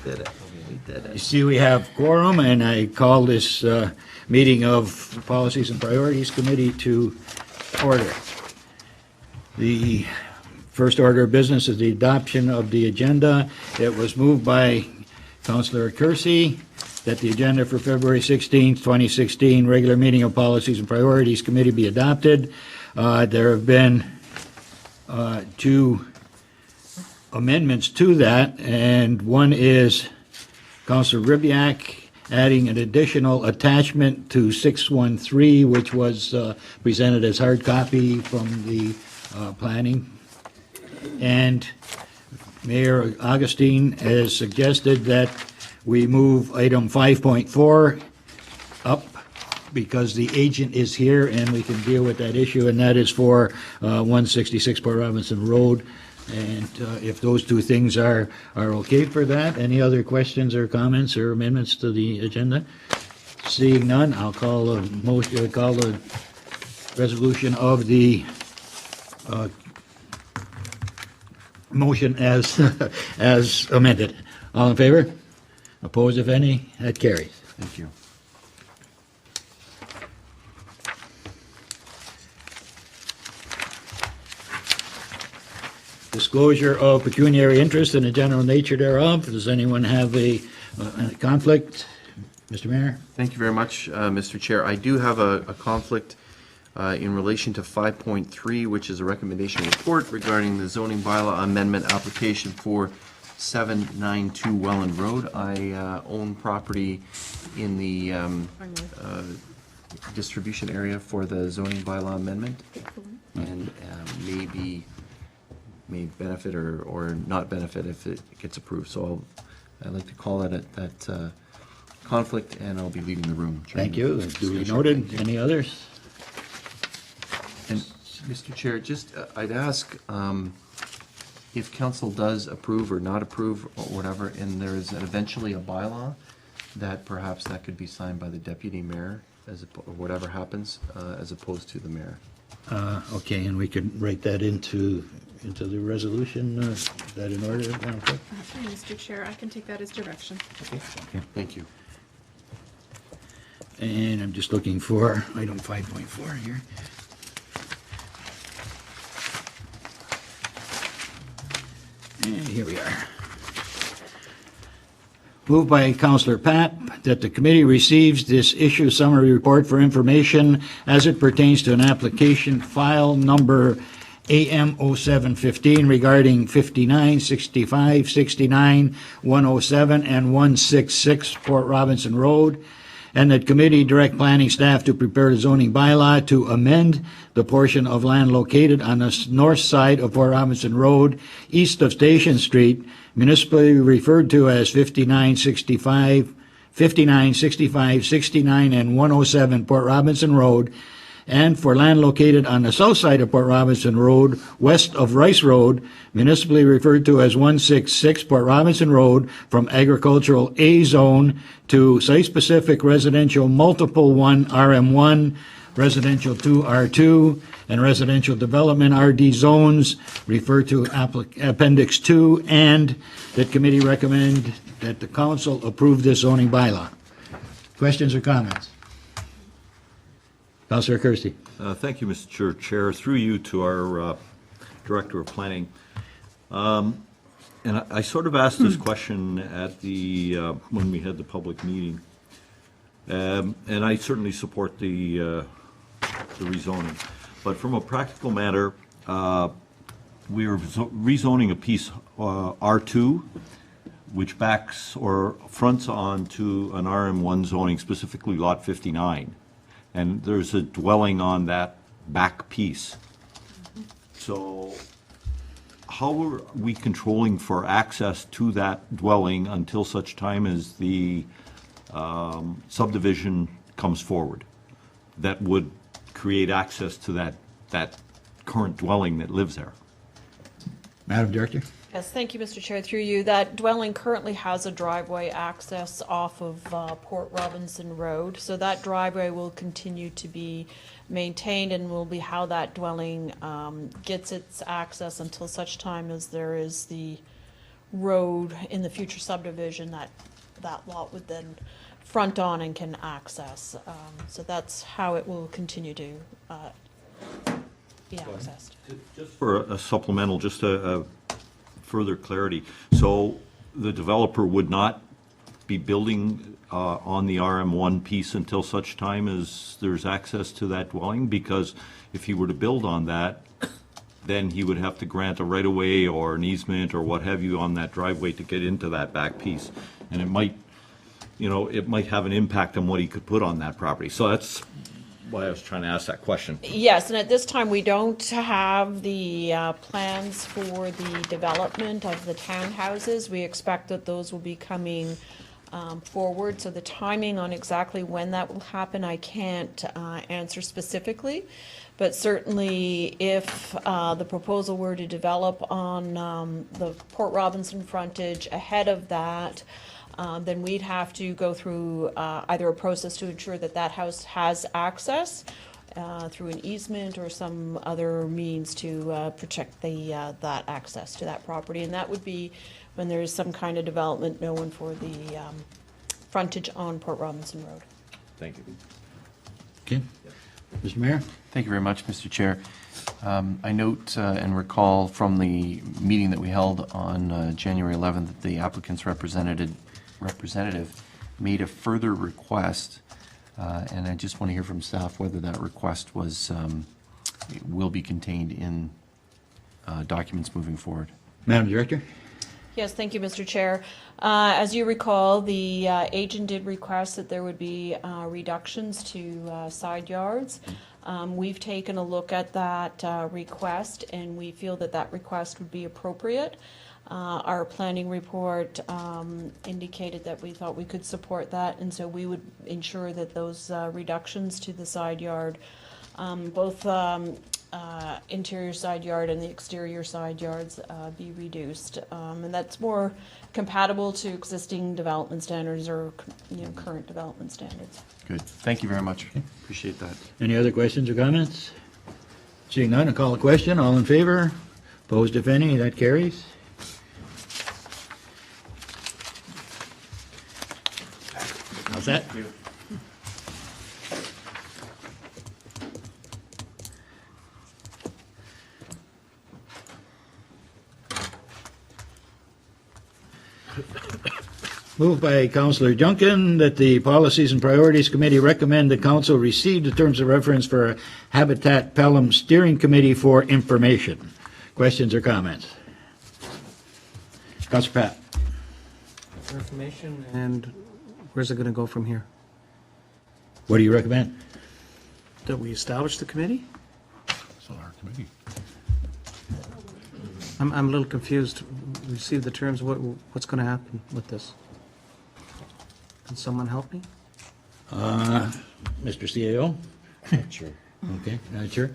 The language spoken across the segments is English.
did it. We did You it. see, we have quorum, and I call this meeting of Policies and Priorities Committee to order. The first order of business is the adoption of the agenda. It was moved by Councillor Kersey that the agenda for February 16th, 2016, regular meeting of Policies and Priorities Committee be adopted. There have been two amendments to that, and one is Councillor Ribbiak adding an additional attachment to 613, which was presented as hard copy from the planning. And Mayor Augustine has suggested that we move item 5.4 up because the agent is here and we can deal with that issue, and that is for 166 Port Robinson Road. And if those two things are okay for that, any other questions or comments or amendments to the agenda? Seeing none, I'll call a motion, call the resolution of the motion as as amended. All in favor? Opposed, if any? That carries. Thank you. Disclosure of pecuniary interest and the general nature thereof. Does anyone have a conflict? Mr. Mayor? Thank you very much, Mr. Chair. I do have a conflict in relation to 5.3, which is a recommendation report regarding the zoning bylaw amendment application for 792 Welland Road. I own property in the distribution area for the zoning bylaw amendment, and may benefit or not benefit if it gets approved. So I'd like to call that conflict, and I'll be leaving the room. Thank you. Duly noted. Any others? And Mr. Chair, just I'd ask if council does approve or not approve or whatever, and there is eventually a bylaw, that perhaps that could be signed by the deputy mayor or whatever happens, as opposed to the mayor. Okay, and we could write that into the resolution. Is that in order? Okay. Mr. Chair, I can take that as direction. Okay. Thank you. And I'm just looking for item 5.4 here. And here we are. Moved by Councillor Papp that the committee receives this issue summary report for information as it pertains to an application file number AM 0715 regarding 59, 65, 69, 107, and 166 Port Robinson Road, and that committee direct planning staff to prepare the zoning bylaw to amend the portion of land located on the north side of Port Robinson Road, east of Station Street, municipally referred to as 59, 65, 69, and 107 Port Robinson Road, and for land located on the south side of Port Robinson Road, west of Rice Road, municipally referred to as 166 Port Robinson Road, from agricultural A zone to site-specific residential multiple 1 RM1, residential 2 R2, and residential development RD zones, referred to Appendix 2, and that committee recommend that the council approve this zoning bylaw. Questions or comments? Councillor Kersey. Thank you, Mr. Chair. Through you to our Director of Planning. And I sort of asked this question at the when we had the public meeting. And I certainly support the rezoning. But from a practical matter, we are rezoning a piece R2, which backs or fronts onto an RM1 zoning, specifically Lot 59. And there's a dwelling on that back piece. So how are we controlling for access to that dwelling until such time as the subdivision comes forward that would create access to that current dwelling that lives there? Madam Director. Yes, thank you, Mr. Chair. Through you, that dwelling currently has a driveway access off of Port Robinson Road. So that driveway will continue to be maintained and will be how that dwelling gets its access until such time as there is the road in the future subdivision that lot would then front on and can access. So that's how it will continue to be accessed. Just for a supplemental, just a further clarity. So the developer would not be building on the RM1 piece until such time as there's access to that dwelling? Because if he were to build on that, then he would have to grant a right-of-way or an easement or what have you on that driveway to get into that back piece. And it might, it might have an impact on what he could put on that property. So that's why I was trying to ask that question. Yes, and at this time, we don't have the plans for the development of the townhouses. We expect that those will be coming forward, so the timing on exactly when that will happen, I can't answer specifically. But certainly, if the proposal were to develop on the Port Robinson frontage ahead of that, then we'd have to go through either a process to ensure that that house has access through an easement or some other means to protect that access to that property. And that would be when there is some kind of development known for the frontage on Port Robinson Road. Thank you. Okay. Mr. Mayor? Thank you very much, Mr. Chair. I note and recall from the meeting that we held on January 11th that the applicant's representative made a further request, and I just want to hear from staff whether that request will be contained in documents moving forward. Madam Director? Yes, thank you, Mr. Chair. As you recall, the agent did request that there would be reductions to side yards. We've taken a look at that request, and we feel that that request would be appropriate. Our planning report indicated that we thought we could support that, and so we would ensure that those reductions to the side yard, both interior side yard and the exterior side yards, be reduced. And that's more compatible to existing development standards or current development standards. Good. Thank you very much. Appreciate that. Any other questions or comments? Seeing none, I'll call a question. All in favor? Opposed, if any? That carries. How's that? Thank you. Moved by Councillor Junkin that the Policies and Priorities Committee recommend the council receive the terms of reference for a Habitat Pelham Steering Committee for information. Questions or comments? Councillor Pat. For information, and where's it going to go from here? What do you recommend? That we establish the committee? It's not our committee. I'm a little confused. Receive the terms, what's going to happen with this? Can someone help me? Mr. CAO? Sure. Okay, not sure.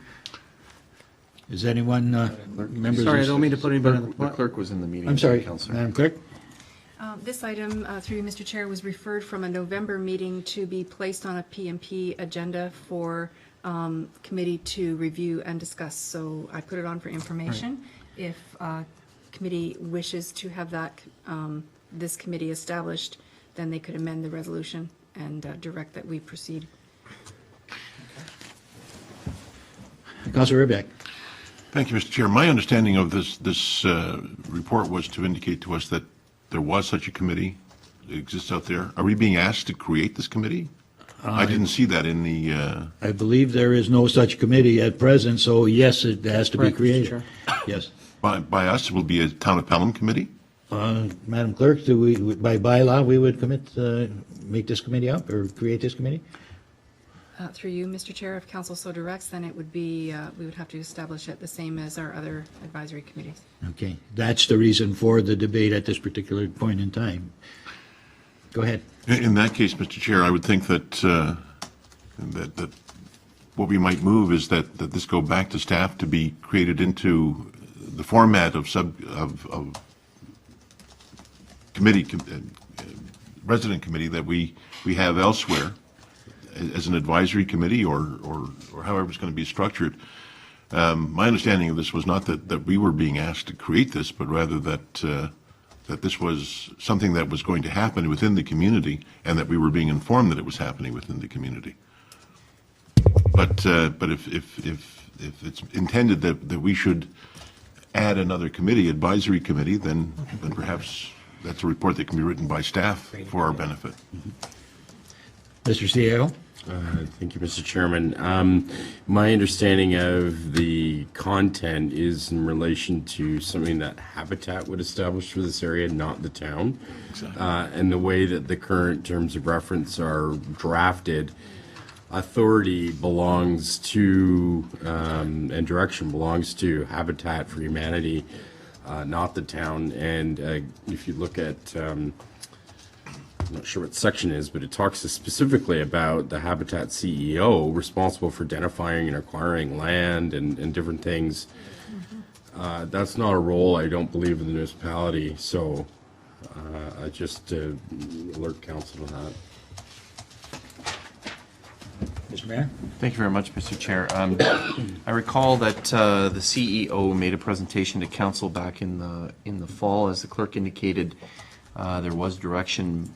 Is anyone, members? Sorry, I don't mean to put anybody on the The spot. clerk was in the meeting. I'm sorry, Counselor. Madam Clerk? This item, through you, Mr. Chair, was referred from a November meeting to be placed on a PMP agenda for committee to review and discuss. So I put it on for information. If committee wishes to have that, this committee established, then they could amend the resolution and direct that we proceed. Councillor Ribak? Thank you, Mr. Chair. My understanding of this report was to indicate to us that there was such a committee that exists out there. Are we being asked to create this committee? I didn't see that in the, I believe there is no such committee at present, so yes, it has to be Correct, Mr. created. Chair. Yes. by us, it will be a Town of Pelham committee? Madam Clerk, do we, by bylaw, we would make this committee up or create this committee? Through you, Mr. Chair, if council so directs, then it would be, we would have to establish it the same as our other advisory committees. Okay, that's the reason for the debate at this particular point in time. Go ahead. In that case, Mr. Chair, I would think that, that what we might move is that this go back to staff to be created into the format of committee, resident committee that we have elsewhere as an advisory committee or however it's going to be structured. My understanding of this was not that we were being asked to create this, but rather that that this was something that was going to happen within the community, and that we were being informed that it was happening within the community. But if it's intended that we should add another committee, advisory committee, then perhaps that's a report that can be written by staff for our benefit. Mr. CAO? Thank you, Mr. Chairman. My understanding of the content is in relation to something that Habitat would establish for this area, not the town. Exactly. And the way that the current terms of reference are drafted, authority belongs to, and direction belongs to Habitat for Humanity, not the town. And if you look at, I'm not sure what section it is, but it talks specifically about the Habitat CEO responsible for identifying and acquiring land and different things. That's not a role, I don't believe, in the municipality, so I just alert council to that. Mr. Mayor? Thank you very much, Mr. Chair. I recall that the CEO made a presentation to council back in the fall. As the clerk indicated, there was direction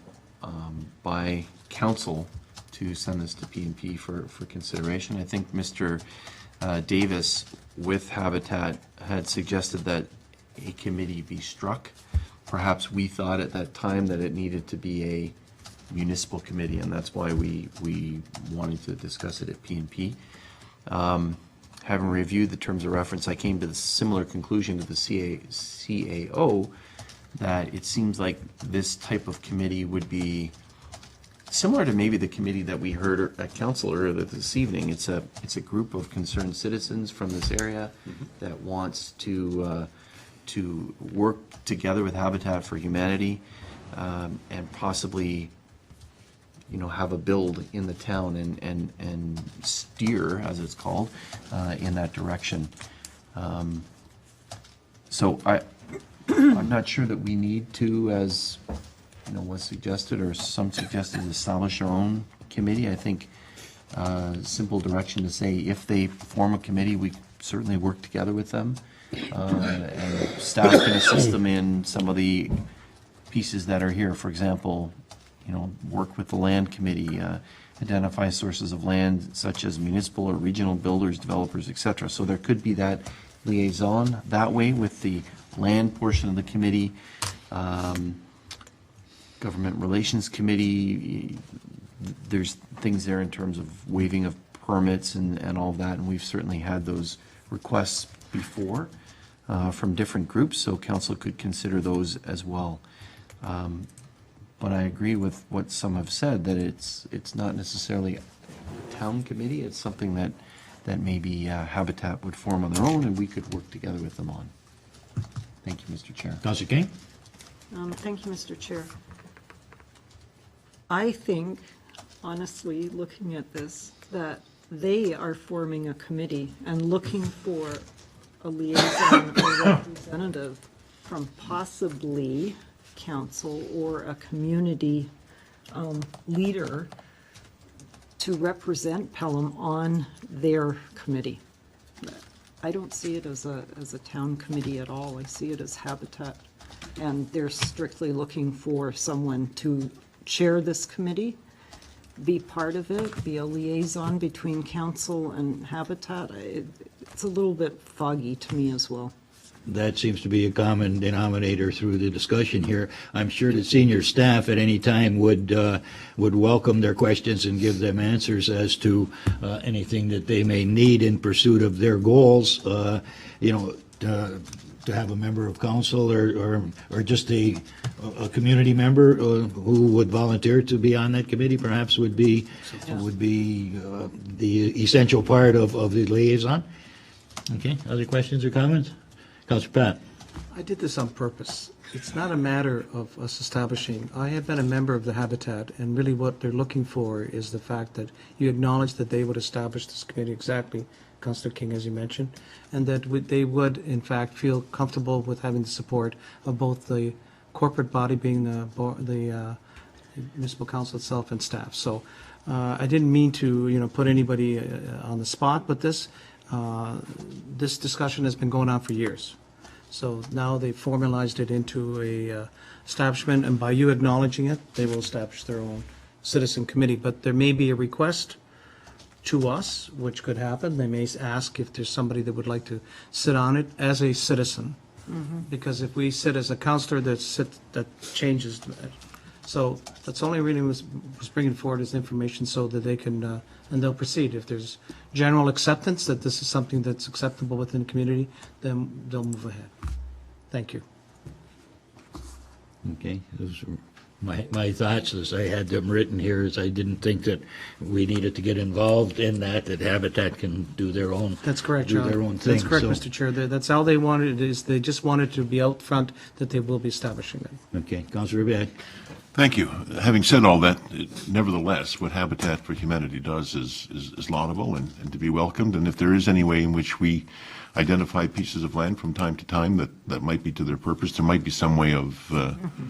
by council to send this to P&P for consideration. I think Mr. Davis with Habitat had suggested that a committee be struck. Perhaps we thought at that time that it needed to be a municipal committee, and that's why we wanted to discuss it at P&P. Having reviewed the terms of reference, I came to the similar conclusion to the CAO that it seems like this type of committee would be similar to maybe the committee that we heard at council earlier this evening. It's a group of concerned citizens from this area that wants to work together with Habitat for Humanity and possibly, you know, have a build in the town and steer, as it's called, in that direction. So I'm not sure that we need to, as you know, was suggested or some suggested, establish our own committee. I think simple direction to say if they form a committee, we certainly work together with them, and staff can assist them in some of the pieces that are here. For example, you know, work with the land committee, identify sources of land such as municipal or regional builders, developers, etc. So there could be that liaison that way with the land portion of the committee. Government Relations Committee, there's things there in terms of waiving of permits and all of that, and we've certainly had those requests before from different groups, so council could consider those as well. But I agree with what some have said, that it's not necessarily a town committee, it's something that maybe Habitat would form on their own, and we could work together with them on. Thank you, Mr. Chair. Councilor King? Thank you, Mr. Chair. I think, honestly, looking at this, that they are forming a committee and looking for a liaison or representative from possibly council or a community leader to represent Pelham on their committee. I don't see it as a town committee at all. I see it as Habitat, and they're strictly looking for someone to chair this committee, be part of it, be a liaison between council and Habitat. It's a little bit foggy to me as well. That seems to be a common denominator through the discussion here. I'm sure that senior staff at any time would welcome their questions and give them answers as to anything that they may need in pursuit of their goals. You know, to have a member of council or just a community member who would volunteer to be on that committee perhaps would be the essential part of the liaison. Okay, other questions or comments? Councilor Pat. I did this on purpose. It's not a matter of us establishing. I have been a member of the Habitat, and really what they're looking for is the fact that you acknowledge that they would establish this committee exactly, Councillor King, as you mentioned, and that they would, in fact, feel comfortable with having the support of both the corporate body, being the municipal council itself, and staff. So I didn't mean to, put anybody on the spot, but this discussion has been going on for years. So now they formalized it into a establishment, and by you acknowledging it, they will establish their own citizen committee. But there may be a request to us, which could happen. They may ask if there's somebody that would like to sit on it as a citizen. Because if we sit as a counselor, that changes. So that's only really was bringing forward as information so that they can, and they'll proceed. If there's general acceptance that this is something that's acceptable within the community, then they'll move ahead. Thank you. Okay, those were my thoughts, as I had them written here, is I didn't think that we needed to get involved in that Habitat can do their own. That's correct, do Charlie. their own thing. That's correct, so- Mr. Chair. That's all they wanted, is they just wanted to be out front that they will be establishing it. Okay, Councilor Ribbiak. Thank you. Having said all that, nevertheless, what Habitat for Humanity does is laudable and to be welcomed. And if there is any way in which we identify pieces of land from time to time that might be to their purpose, there might be some way of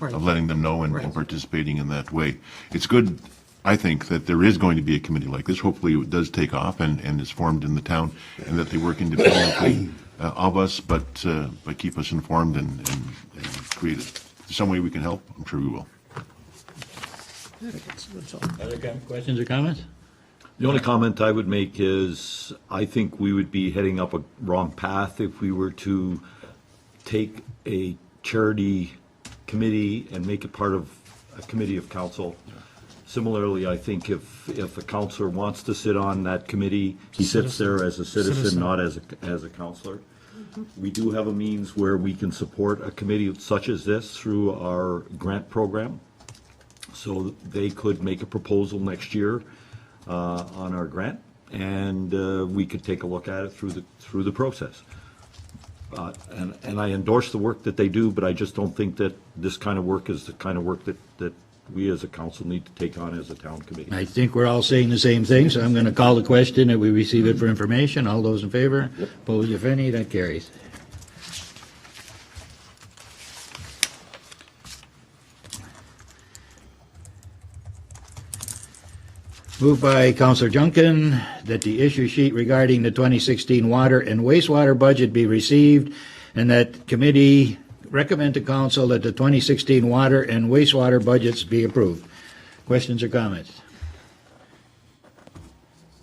letting them know and participating in that way. It's good, I think, that there is going to be a committee like this. Hopefully it does take off and is formed in the town, and that they work independently of us, but keep us informed and create it. If there's some way we can help, I'm sure we will. Other questions or comments? The only comment I would make is, I think we would be heading up a wrong path if we were to take a charity committee and make it part of a committee of council. Similarly, I think if a councillor wants to sit on that committee, he sits there as a citizen, not as a councillor. We do have a means where we can support a committee such as this through our grant program. So they could make a proposal next year on our grant, and we could take a look at it through the process. And I endorse the work that they do, but I just don't think that this kind of work is the kind of work that we as a council need to take on as a town committee. I think we're all saying the same thing, so I'm going to call the question that we receive it for information. All those in favor? Opposed, if any? That carries. Moved by Councillor Junkin that the issue sheet regarding the 2016 water and wastewater budget be received, and that committee recommend to council that the 2016 water and wastewater budgets be approved. Questions or comments?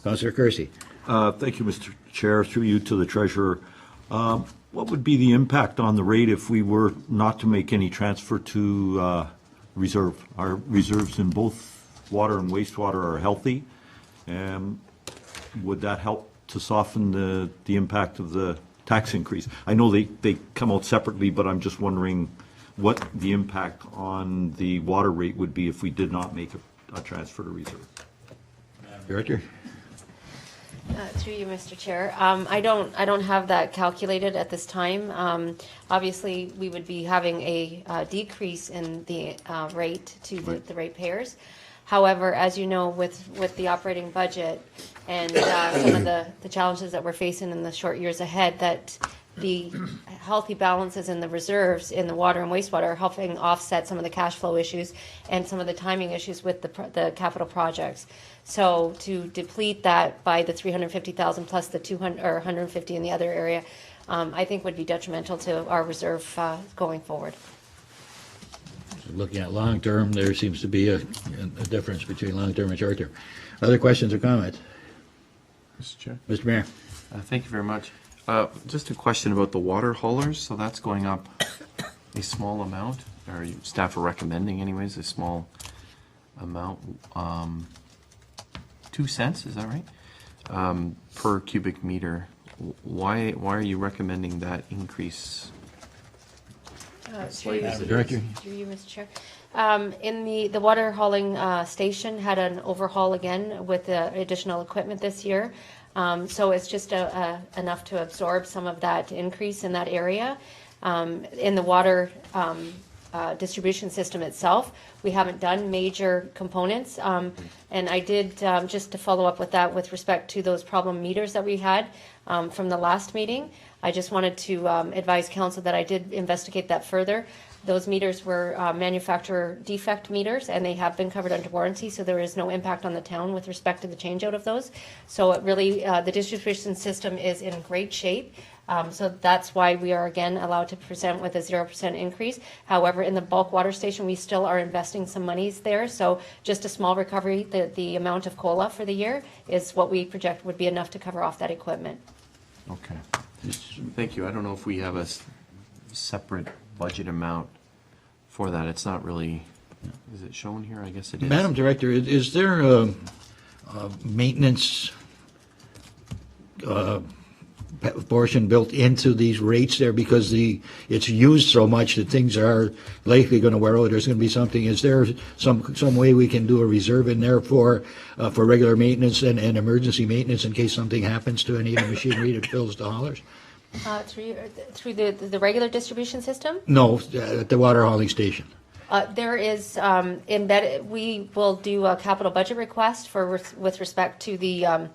Councillor Kersey. Thank you, Mr. Chair. Through you to the treasurer. What would be the impact on the rate if we were not to make any transfer to reserve? Our reserves in both water and wastewater are healthy. Would that help to soften the impact of the tax increase? I know they come out separately, but I'm just wondering what the impact on the water rate would be if we did not make a transfer to reserve. Director. Through you, Mr. Chair. I don't have that calculated at this time. Obviously, we would be having a decrease in the rate to the ratepayers. However, as you know, with the operating budget and some of the challenges that we're facing in the short years ahead, that the healthy balances in the reserves in the water and wastewater are helping offset some of the cash flow issues and some of the timing issues with the capital projects. So to deplete that by the 350,000 plus the 200 or 150 in the other area, I think would be detrimental to our reserve going forward. Looking at long-term, there seems to be a difference between long-term and short-term. Other questions or comments? Mr. Chair. Mr. Mayor. Thank you very much. Just a question about the water haulers. So that's going up a small amount, or staff are recommending anyways, a small amount, 2 cents, is that right? Per cubic meter. Why are you recommending that increase? Through you, Director. through you, Mr. Chair. In the water hauling station had an overhaul again with additional equipment this year. So it's just enough to absorb some of that increase in that area. In the water distribution system itself, we haven't done major components. And I did, just to follow up with that with respect to those problem meters that we had from the last meeting, I just wanted to advise council that I did investigate that further. Those meters were manufacturer defect meters, and they have been covered under warranty, so there is no impact on the town with respect to the changeout of those. So it really, the distribution system is in great shape. So that's why we are again allowed to present with a 0% increase. However, in the bulk water station, we still are investing some monies there. So just a small recovery, the amount of COLA for the year is what we project would be enough to cover off that equipment. Okay. Thank you. I don't know if we have a separate budget amount for that. It's not really, is it shown here? I guess it is. Madam Director, is there a maintenance portion built into these rates there because it's used so much that things are likely going to wear out? There's going to be something. Is there some way we can do a reserve in there for regular maintenance and emergency maintenance in case something happens to any of the machinery that fills the haulers? Through the regular distribution system? No, at the water hauling station. There is embedded. We will do a capital budget request with respect to the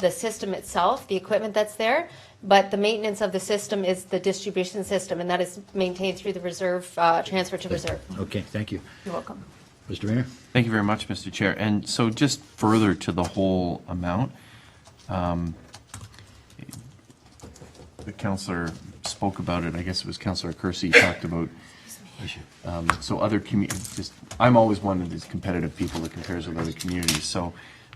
system itself, the equipment that's there. But the maintenance of the system is the distribution system, and that is maintained through the reserve transfer to reserve. Okay, thank you. You're welcome. Mr. Mayor? Thank you very much, Mr. Chair. And so just further to the whole amount, the councillor spoke about it. I guess it was Councillor Kersey talked about. So other communities, I'm always one of these competitive people that compares with other communities. So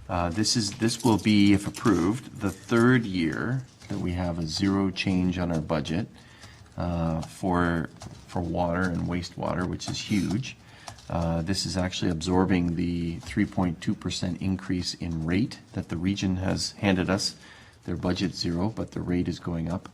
this will be, if approved, the third year that we have a zero change on our budget for water and wastewater, which is huge. This is actually absorbing the 3.2% increase in rate that the region has handed us. Their budget's zero, but the rate is going up.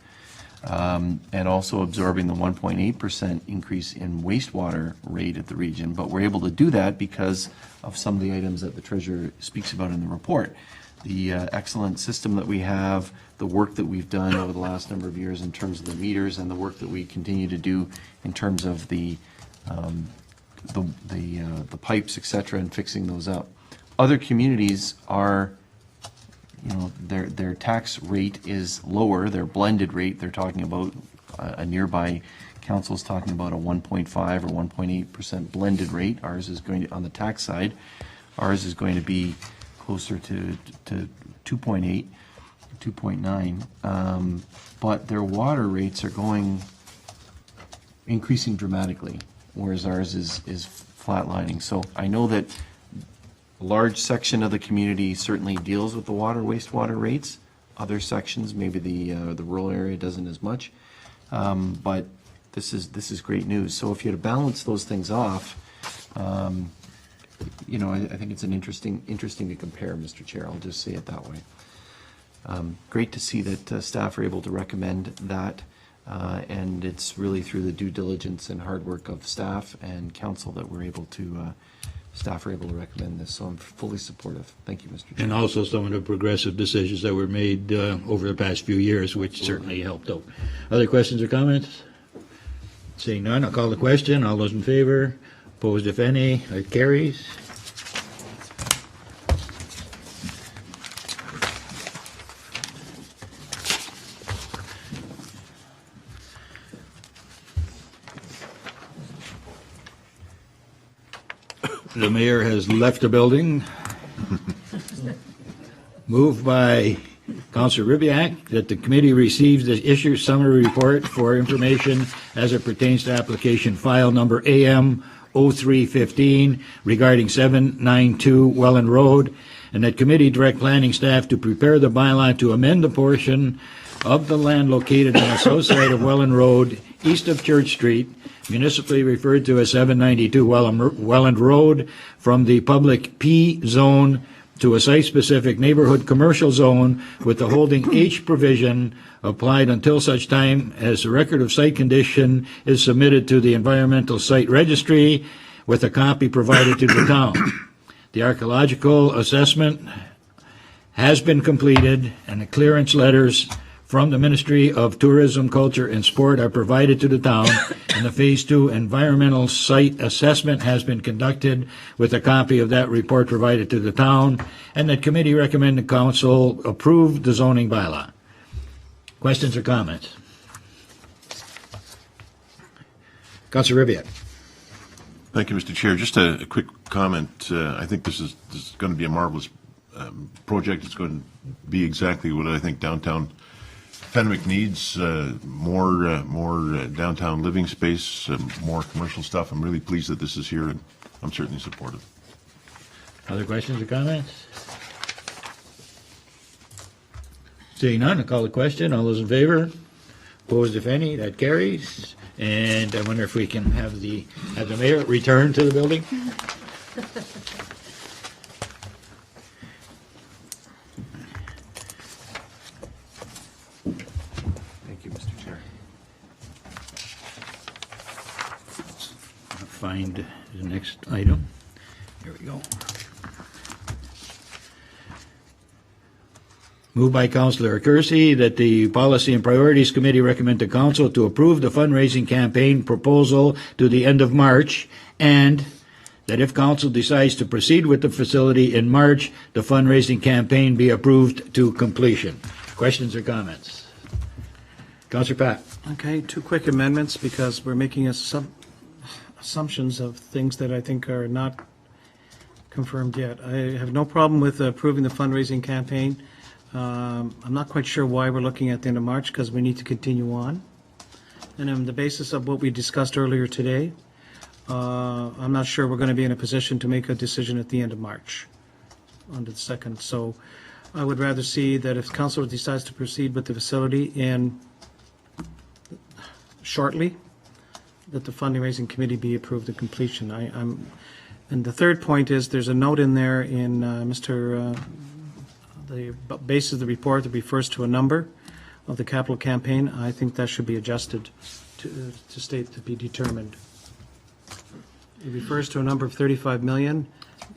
And also absorbing the 1.8% increase in wastewater rate at the region. But we're able to do that because of some of the items that the treasurer speaks about in the report. The excellent system that we have, the work that we've done over the last number of years in terms of the meters, and the work that we continue to do in terms of the pipes, et cetera, and fixing those up. Other communities are, you know, their tax rate is lower, their blended rate, they're talking about, a nearby council's talking about a 1.5 or 1.8% blended rate. Ours is going to, on the tax side, ours is going to be closer to 2.8, 2.9, but their water rates are increasing dramatically, whereas ours is flatlining. So I know that a large section of the community certainly deals with the water, wastewater rates. Other sections, maybe the rural area doesn't as much. But this is great news. So if you had to balance those things off, you know, I think it's an interesting to compare, Mr. Chair. I'll just say it that way. Great to see that staff are able to recommend that, and it's really through the due diligence and hard work of staff and council that we're able to. Staff are able to recommend this, so I'm fully supportive. Thank you, Mr. Chair. And also some of the progressive decisions that were made over the past few years, which certainly helped out. Other questions or comments? Seeing none, I'll call the question. All those in favor? Opposed, if any? It carries. The mayor has left the building. Moved by Councilor Ribbiak that the committee receives the issue summary report for information as it pertains to application file number AM 0315 regarding 792 Welland Road, and that committee direct planning staff to prepare the bylaw to amend the portion of the land located on the south side of Welland Road, east of Church Street, municipally referred to as 792 Welland Road, from the public P zone to a site-specific neighborhood commercial zone with the holding H provision applied until such time as the record of site condition is submitted to the environmental site registry with a copy provided to the town. The archaeological assessment has been completed and the clearance letters from the Ministry of Tourism, Culture, and Sport are provided to the town, and the Phase 2 environmental site assessment has been conducted with a copy of that report provided to the town, and that committee recommended council approve the zoning bylaw. Questions or comments? Councilor Ribbiat. Thank you, Mr. Chair. Just a quick comment. I think this is going to be a marvelous project. It's going to be exactly what I think downtown Fenwick needs, more downtown living space, more commercial stuff. I'm really pleased that this is here, and I'm certainly supportive. Other questions or comments? Seeing none, I'll call the question. All those in favor? Opposed, if any? That carries. And I wonder if we can have the mayor return to the building? Thank you, Mr. Chair. Find the next item. Here we go. Moved by Councillor Kersey that the Policy and Priorities Committee recommend to Council to approve the fundraising campaign proposal to the end of March, and that if Council decides to proceed with the facility in March, the fundraising campaign be approved to completion. Questions or comments? Councillor Pat. Okay, two quick amendments because we're making assumptions of things that I think are not confirmed yet. I have no problem with approving the fundraising campaign. I'm not quite sure why we're looking at the end of March, because we need to continue on. And on the basis of what we discussed earlier today, I'm not sure we're going to be in a position to make a decision at the end of March on the 2nd. So I would rather see that if council decides to proceed with the facility in shortly, that the fundraising committee be approved to completion. And the third point is there's a note in there in the basis of the report that refers to a number of the capital campaign. I think that should be adjusted to state to be determined. It refers to a number of 35 million,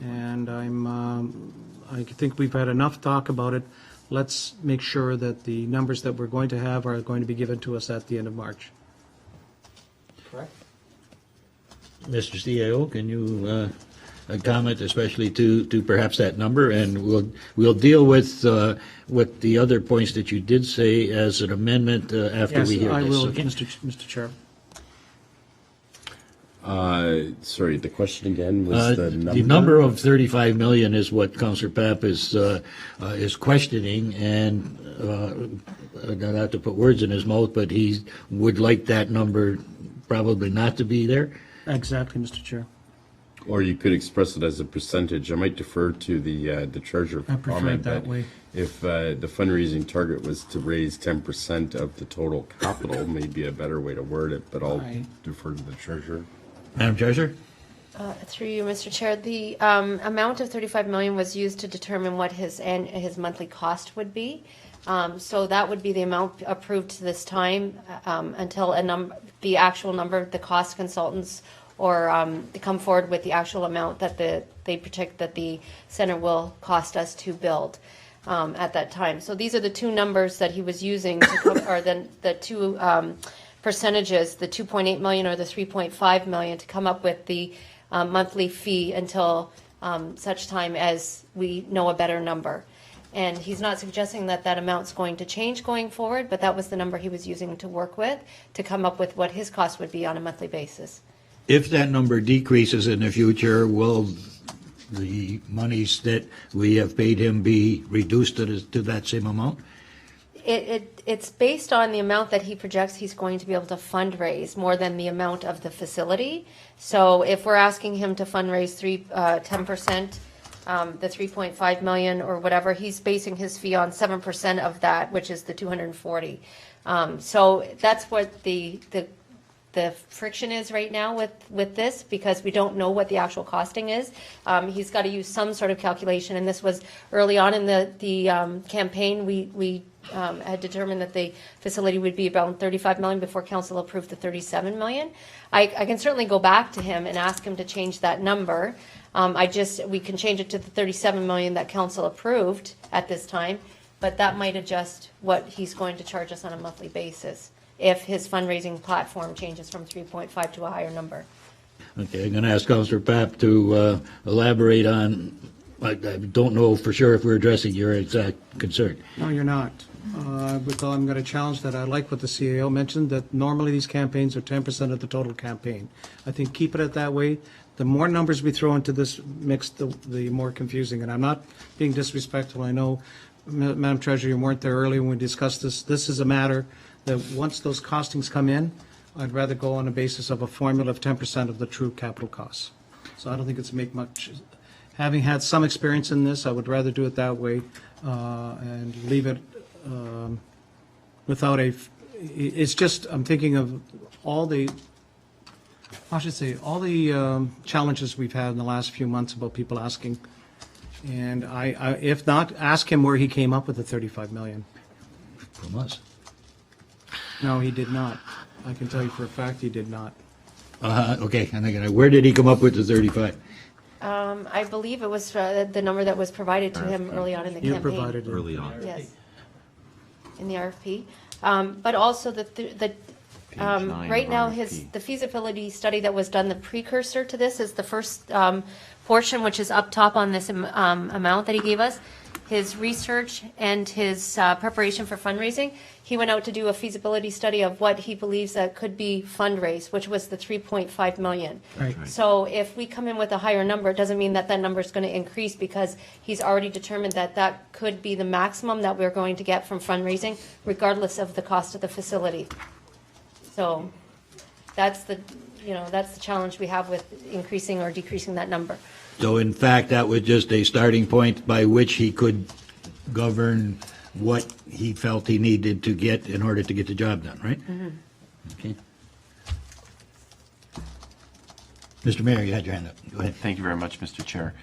and I think we've had enough talk about it. Let's make sure that the numbers that we're going to have are going to be given to us at the end of March. Correct? Mr. CAO, can you comment especially to perhaps that number, and we'll deal with the other points that you did say as an amendment after we hear this. Yes, I will, okay? Mr. Chair. Sorry, the question again was the number? The number of 35 million is what Councillor Papp is questioning, and not have to put words in his mouth, but he would like that number probably not to be there. Exactly, Mr. Chair. Or you could express it as a percentage. I might defer to the treasurer for I prefer comment, it that but way. if the fundraising target was to raise 10% of the total capital, maybe a better way to word it, but I'll Right. defer to the treasurer. Madam Treasurer? Through you, Mr. Chair, the amount of 35 million was used to determine what his monthly cost would be. So that would be the amount approved this time until the actual number of the cost consultants or to come forward with the actual amount that they predict that the center will cost us to build at that time. So these are the two numbers that he was using, or the two percentages, the 2.8 million or the 3.5 million, to come up with the monthly fee until such time as we know a better number. And he's not suggesting that that amount's going to change going forward, but that was the number he was using to work with to come up with what his cost would be on a monthly basis. If that number decreases in the future, will the monies that we have paid him be reduced to that same amount? It's based on the amount that he projects he's going to be able to fundraise more than the amount of the facility. So if we're asking him to fundraise 10%, the 3.5 million or whatever, he's basing his fee on 7% of that, which is the 240. So that's what the friction is right now with this, because we don't know what the actual costing is. He's got to use some sort of calculation, and this was early on in the campaign. We had determined that the facility would be about 35 million before council approved the 37 million. I can certainly go back to him and ask him to change that number. We can change it to the 37 million that council approved at this time, but that might adjust what he's going to charge us on a monthly basis if his fundraising platform changes from 3.5 to a higher number. Okay, I'm going to ask Councillor Papp to elaborate on I don't know for sure if we're addressing your exact concern. No, you're not. But I'm going to challenge that. I like what the CAO mentioned, that normally these campaigns are 10% of the total campaign. I think keep it at that way. The more numbers we throw into this mix, the more confusing. And I'm not being disrespectful. I know, Madam Treasurer, you weren't there earlier when we discussed this. This is a matter that once those costings come in, I'd rather go on a basis of a formula of 10% of the true capital costs. So I don't think it's make much. Having had some experience in this, I would rather do it that way and leave it without a. It's just, I'm thinking of all the, I should say, all the challenges we've had in the last few months about people asking. And I, if not, ask him where he came up with the 35 million. From us. No, he did not. I can tell you for a fact he did not. Okay, and again, where did he come up with the 35? I believe it was the number that was provided to him early on in the You campaign. provided it. Early on. Yes, in the RFP. But also right now, the feasibility study that was done, the precursor to this is the first portion, which is up top on this amount that he gave us. His research and his preparation for fundraising, he went out to do a feasibility study of what he believes that could be fundraised, which was the 3.5 million. Right. So if we come in with a higher number, it doesn't mean that that number is going to increase because he's already determined that that could be the maximum that we're going to get from fundraising, regardless of the cost of the facility. So that's the challenge we have with increasing or decreasing that number. So in fact, that was just a starting point by which he could govern what he felt he needed to get in order to get the job done, right? Mm-hmm. Okay. Mr. Mayor, you had your hand up. Go ahead. Thank you very much, Mr. Chair.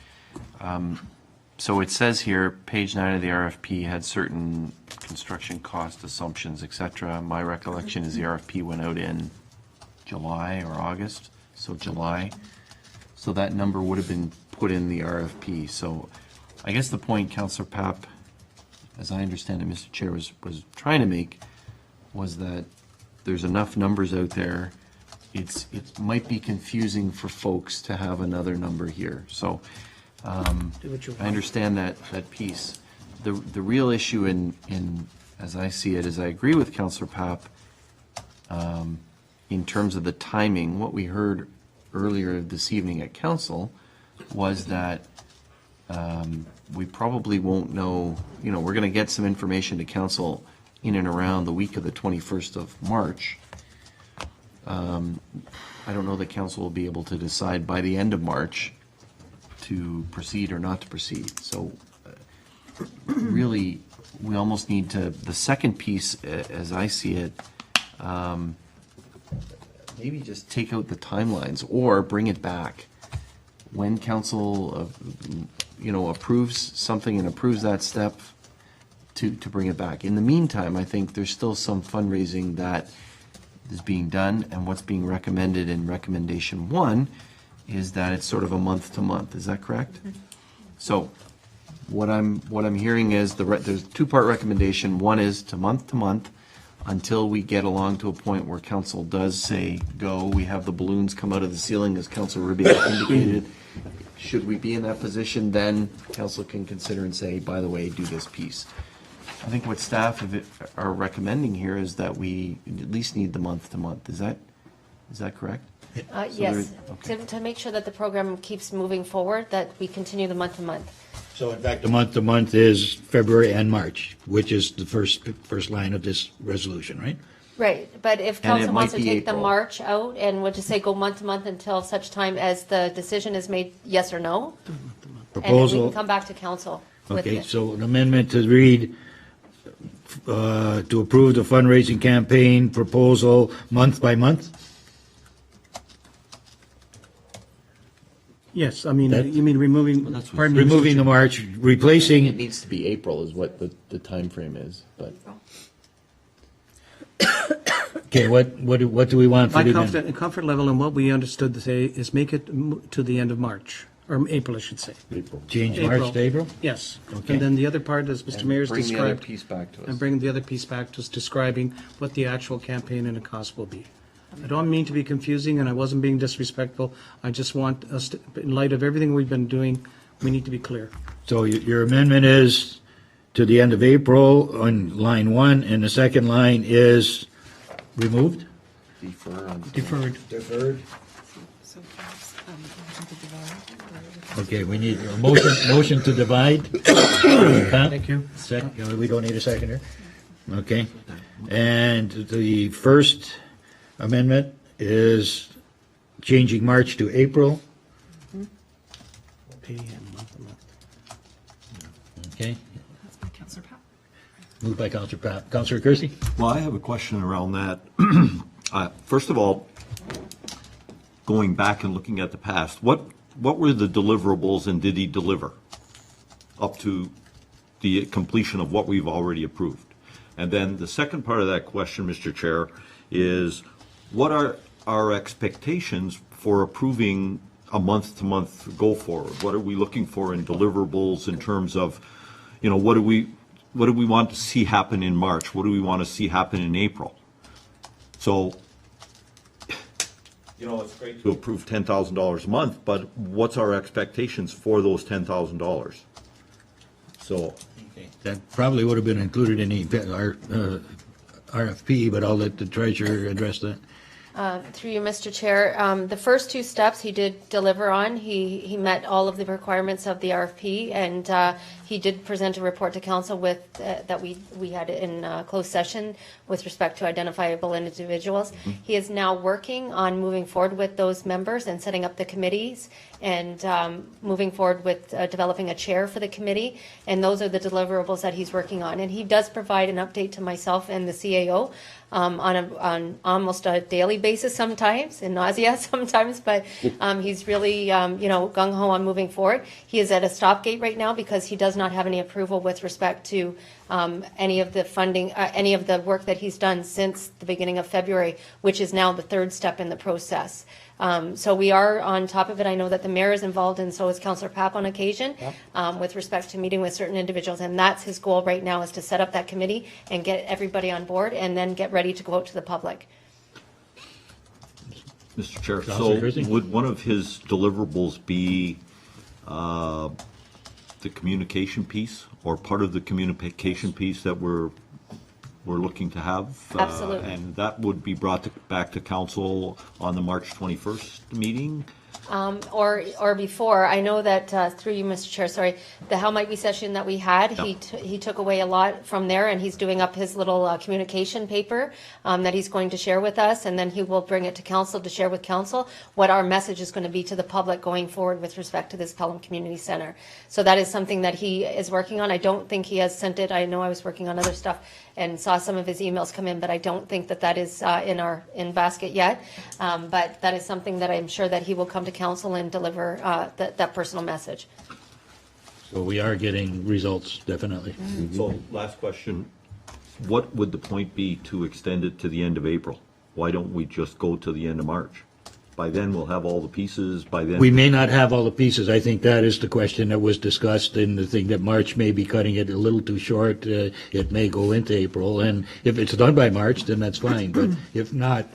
So it says here, page 9 of the RFP had certain construction cost assumptions, et cetera. My recollection is the RFP went out in July or August, so July. So that number would have been put in the RFP. So I guess the point Councillor Papp, as I understand it, Mr. Chair, was trying to make was that there's enough numbers out there. It might be confusing for folks to have another number here. So I understand that piece. The real issue in as I see it is I agree with Councillor Papp in terms of the timing. What we heard earlier this evening at council was that we probably won't know, we're going to get some information to council in and around the week of the 21st of March. I don't know that council will be able to decide by the end of March to proceed or not to proceed. So really, we almost need to, the second piece, as I see it, maybe just take out the timelines or bring it back. When council, approves something and approves that step, to bring it back. In the meantime, I think there's still some fundraising that is being done, and what's being recommended in recommendation 1 is that it's sort of a month to month. Is that correct? Mm-hmm. So what I'm hearing is there's a two-part recommendation. One is to month until we get along to a point where council does say go. We have the balloons come out of the ceiling, as Councillor Rubio indicated. Should we be in that position, then council can consider and say, by the way, do this piece. I think what staff are recommending here is that we at least need the month to month. Is that correct? Yes, okay. to make sure that the program keeps moving forward, that we continue the month to month. So in fact, the month to month is February and March, which is the first line of this resolution, right? Right, but if And it council might wants to be take the April. March out and we'll just say go month to month until such time as the decision is made yes or no, and then we Proposal. can come back to council with Okay, it. so an amendment to read, to approve the fundraising campaign proposal month by month? Yes, I mean, That- you mean removing, that's what- pardon me, Mr. Removing the Chair. March, It replacing, needs to be April is what the time frame is, but. okay, what do we want for My the amendment? comfort level and what we understood to say is make it to the end of March, or April, I should say. April. Change March to April? Yes. Okay. And then the other part, as Mr. Mayor's Bring the other described, piece back to us. and bring the other piece back to us describing what the actual campaign and the cost will be. I don't mean to be confusing, and I wasn't being disrespectful. I just want us to, in light of everything we've been doing, we need to be clear. So your amendment is to the end of April on line 1, and the second line is removed? Defer on. Deferred. Deferred. So perhaps, motion to divide, or- Okay, we need a motion to divide. Thank you. We don't need a seconder. Okay. And the first amendment is changing March to April. Pay him month to month. Okay. That's by Councillor Pat. Moved by Councillor Pat. Councillor Kersey? Well, I have a question around that. First of all, going back and looking at the past, what were the deliverables and did he deliver up to the completion of what we've already approved? And then the second part of that question, Mr. Chair, is what are our expectations for approving a month-to-month go forward? What are we looking for in deliverables in terms of, what do we want to see happen in March? What do we want to see happen in April? So, it's great to approve $10,000 a month, but what's our expectations for those $10,000? So, That probably would have been included in our RFP, but I'll let the treasurer address that. Through you, Mr. Chair, the first two steps he did deliver on. He met all of the requirements of the RFP, and he did present a report to council with, that we had in closed session with respect to identifiable individuals. He is now working on moving forward with those members and setting up the committees and moving forward with developing a chair for the committee. And those are the deliverables that he's working on. And he does provide an update to myself and the CAO on almost a daily basis sometimes, and nausea sometimes, but he's really, gung-ho on moving forward. He is at a stopgate right now because he does not have any approval with respect to any of the funding, any of the work that he's done since the beginning of February, which is now the third step in the process. So we are on top of it. I know that the mayor is involved, and so is Councillor Papp on occasion, with respect to meeting with certain individuals. And that's his goal right now, is to set up that committee and get everybody on board and then get ready to go out to the public. Mr. Chair, Councilor so Kersey? would one of his deliverables be the communication piece, or part of the communication piece that we're looking to have? Absolutely. And that would be brought back to council on the March 21st meeting? Or before. I know that, through you, Mr. Chair, sorry, the How Might We session that we had, he took away a lot from there, and he's doing up his little communication paper that he's going to share with us, and then he will bring it to council to share with council what our message is going to be to the public going forward with respect to this Pelham Community Center. So that is something that he is working on. I don't think he has sent it. I know I was working on other stuff and saw some of his emails come in, but I don't think that is in basket yet. But that is something that I'm sure that he will come to council and deliver that personal message. So we are getting results, definitely. So, last question, what would the point be to extend it to the end of April? Why don't we just go to the end of March? By then, we'll have all the pieces, by then. We may not have all the pieces. I think that is the question that was discussed in the thing, that March may be cutting it a little too short. It may go into April, and if it's done by March, then that's fine. But if not,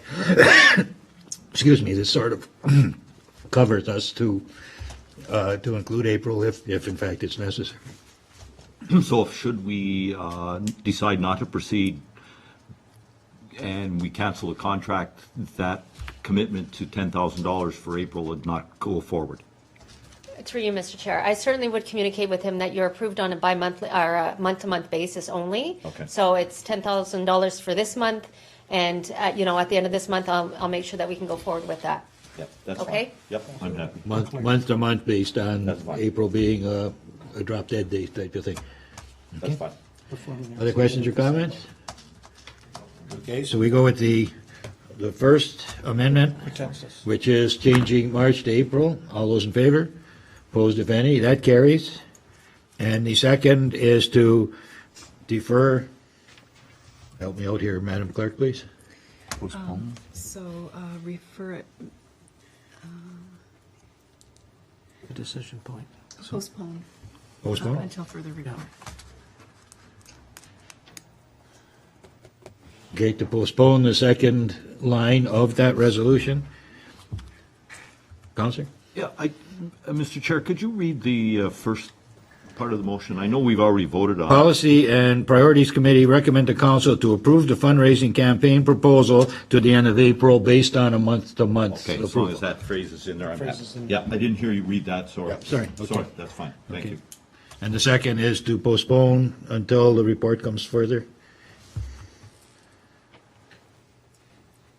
excuse me, this sort of covers us to include April if in fact it's necessary. So should we decide not to proceed and we cancel the contract, that commitment to $10,000 for April would not go forward? Through you, Mr. Chair, I certainly would communicate with him that you're approved on a bi-monthly or a month-to-month basis only. Okay. So it's $10,000 for this month, and at the end of this month, I'll make sure that we can go forward with that. Yep, that's Okay. fine. Yep, I'm happy. Month to month based on That's fine. April being a drop dead date type of thing. That's fine. Other questions or comments? Okay, so we go with the first amendment, Protects us. which is changing March to April. All those in favor? Opposed, if any? That carries. And the second is to defer. Help me out here, Madam Clerk, please. Postpone. So refer it, The decision point. postpone Postpone. until further report. Okay, to postpone the second line of that resolution. Counselor? Yeah, Mr. Chair, could you read the first part of the motion? I know we've already voted on it. Policy and Priorities Committee recommend to council to approve the fundraising campaign proposal to the end of April based on a month-to-month Okay, as long approval. as that phrase is in there, I'm happy. Phrase is in Yeah, I didn't hear you read that, sorry. Sorry, okay. Sorry, that's fine, thank Okay. you. And the second is to postpone until the report comes further.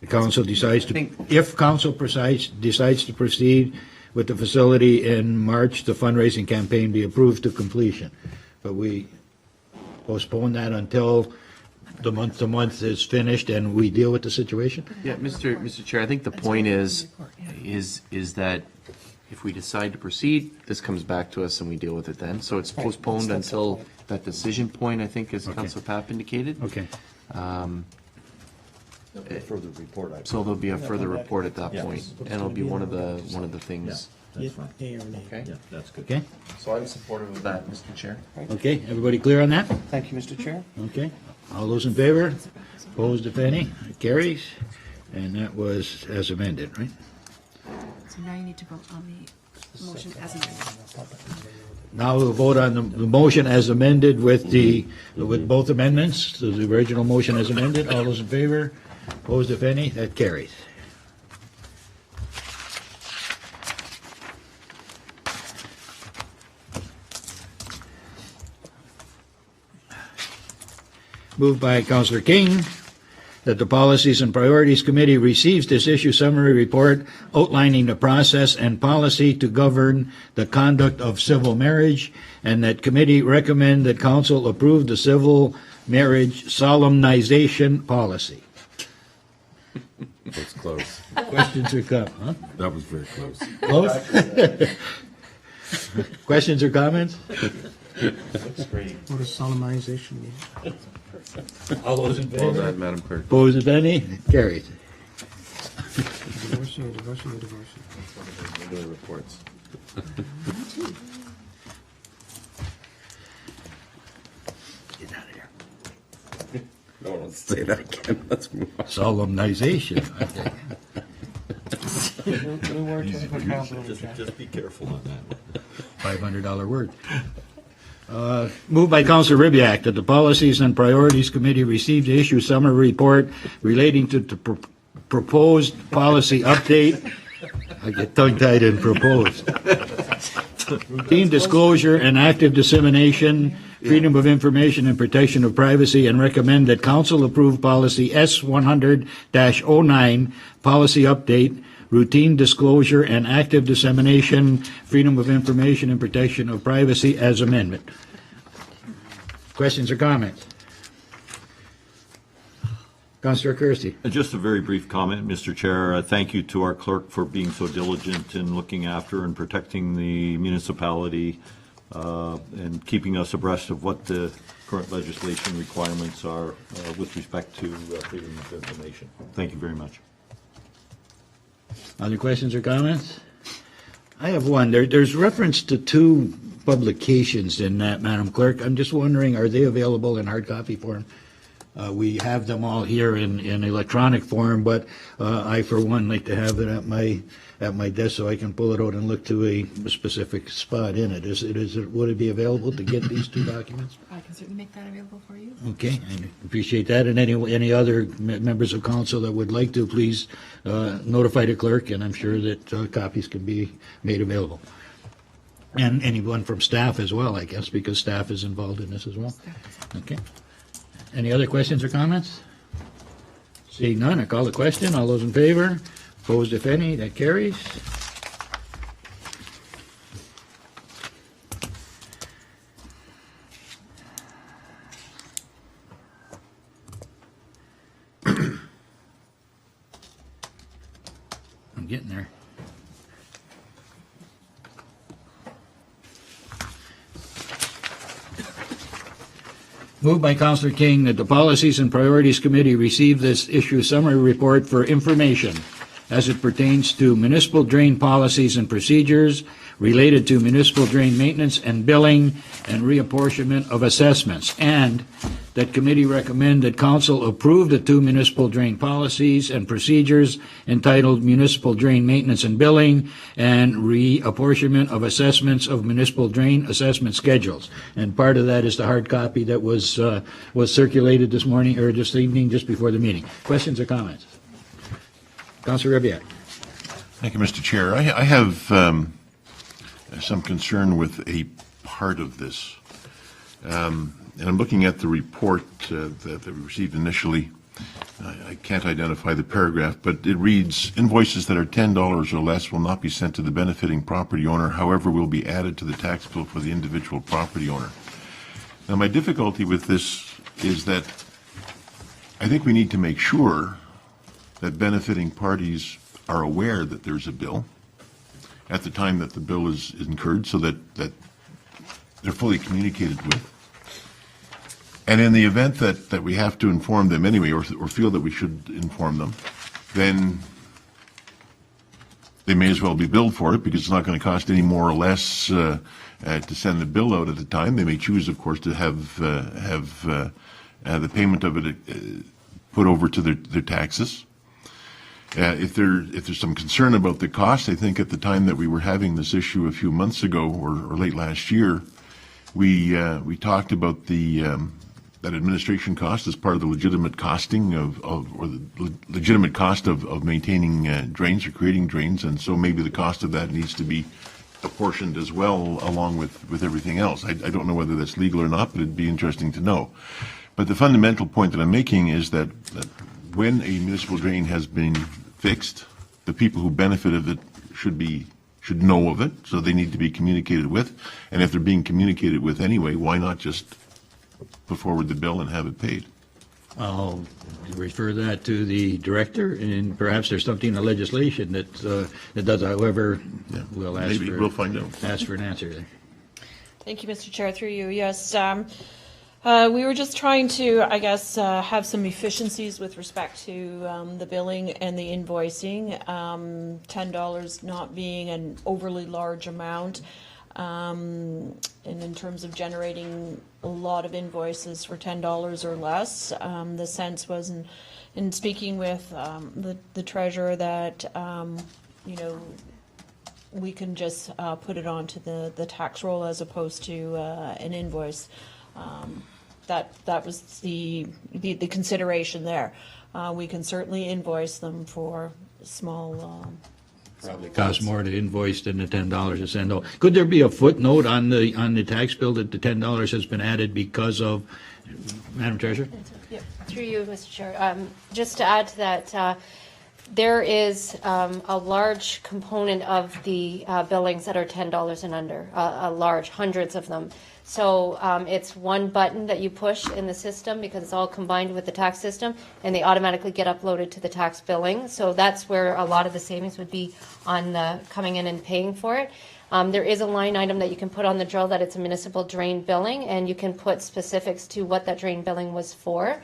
The council decides to, if council decides to proceed with the facility in March, the fundraising campaign be approved to completion. But we postpone that until the month-to-month is finished and we deal with the situation? Yeah, Mr. Chair, I think the point is that if we decide to proceed, this comes back to us and we deal with it then. So it's postponed That's the until point. that decision point, I think, as Okay. Councilor Papp indicated. Okay. Further report, I. So there'll be a further report at that Yeah. point, and it'll be one of the things. That's fine. Yea or nay? Okay? Yeah, that's good. Okay, So I'm supportive of that, Mr. Chair. okay, everybody clear on that? Thank you, Mr. Chair. Okay, all those in favor? Opposed, if any? It carries. And that was as amended, right? So now you need to vote on the motion as amended. Now we'll vote on the motion as amended with both amendments, to the original motion as amended. All those in favor? Opposed, if any? That carries. Moved by Councillor King that the Policies and Priorities Committee receives this issue summary report outlining the process and policy to govern the conduct of civil marriage, and that committee recommend that council approve the civil marriage solemnization policy. That's close. Questions or comments? Huh? That was very close. Close? Questions or comments? What does solemnization mean? All those in Well favor? done, Madam Clerk. Opposed, if any? Carried. Divorcing or divorcing or divorcing? Regular reports. Get out of here. No one wants to say that again. Let's move on. Solemnization. Okay. Just be careful on that. $500 word. Moved by Councilor Ribbiak that the Policies and Priorities Committee received the issue summary report relating to the proposed policy update. I get tongue-tied in proposed. Routine disclosure and active dissemination, freedom of information and protection of privacy, and recommend that council approve policy S100-09, policy update, routine disclosure and active dissemination, freedom of information and protection of privacy as amendment. Questions or comments? Councillor Kirsty. Just a very brief comment, Mr. Chair. Thank you to our clerk for being so diligent in looking after and protecting the municipality and keeping us abreast of what the current legislation requirements are with respect to freedom of information. Thank you very much. Other questions or comments? I have one. There's reference to two publications in that, Madam Clerk. I'm just wondering, are they available in hard copy form? We have them all here in electronic form, but I, for one, like to have it at my desk so I can pull it out and look to a specific spot in it. Would it be available to get these two documents? I can certainly make that available for you. Okay, I appreciate that. And any other members of council that would like to, please notify the clerk, and I'm sure that copies can be made available. And anyone from staff as well, I guess, because staff is involved in this as well. Okay. Any other questions or comments? Seeing none, I call the question. All those in favor? Opposed, if any? That carries. I'm getting there. Moved by Councillor King that the Policies and Priorities Committee receive this issue summary report for information as it pertains to municipal drain policies and procedures, related to municipal drain maintenance and billing and reapportionment of assessments, and that committee recommend that council approve the 2 municipal drain policies and procedures entitled Municipal Drain Maintenance and Billing and Reapportionment of Assessments of Municipal Drain Assessment Schedules. And part of that is the hard copy that was circulated this morning, or this evening, just before the meeting. Questions or comments? Councilor Ribbiak. Thank you, Mr. Chair. I have some concern with a part of this. And I'm looking at the report that we received initially. I can't identify the paragraph, but it reads, invoices that are $10 or less will not be sent to the benefiting property owner, however, will be added to the tax bill for the individual property owner. Now, my difficulty with this is that I think we need to make sure that benefiting parties are aware that there's a bill at the time that the bill is incurred, so that they're fully communicated with. And in the event that we have to inform them anyway, or feel that we should inform them, then they may as well be billed for it, because it's not going to cost any more or less to send the bill out at the time. They may choose, of course, to have the payment of it put over to their taxes. If there's some concern about the cost, I think at the time that we were having this issue a few months ago or late last year, we talked about that administration cost as part of the legitimate costing or the legitimate cost of maintaining drains or creating drains, and so maybe the cost of that needs to be apportioned as well along with everything else. I don't know whether that's legal or not, but it'd be interesting to know. But the fundamental point that I'm making is that when a municipal drain has been fixed, the people who benefit of it should know of it, so they need to be communicated with. And if they're being communicated with anyway, why not just put forward the bill and have it paid? I'll refer that to the director, and perhaps there's something in the legislation that does. However, Yeah. we'll ask Maybe we'll find out. Ask for an answer there. Thank you, Mr. Chair, through you. Yes, we were just trying to, I guess, have some efficiencies with respect to the billing and the invoicing. $10 not being an overly large amount. And in terms of generating a lot of invoices for $10 or less, the sense was in speaking with the treasurer that, we can just put it onto the tax roll as opposed to an invoice. That was the consideration there. We can certainly invoice them for small. Probably costs more to invoice than the $10 to send out. Could there be a footnote on the tax bill that the $10 has been added because of, Madam Treasurer? Yep. Through you, Mr. Chair. Just to add to that, there is a large component of the billings that are $10 and under, a large, hundreds of them. So it's one button that you push in the system because it's all combined with the tax system, and they automatically get uploaded to the tax billing. So that's where a lot of the savings would be on coming in and paying for it. There is a line item that you can put on the drill that it's a municipal drain billing, and you can put specifics to what that drain billing was for.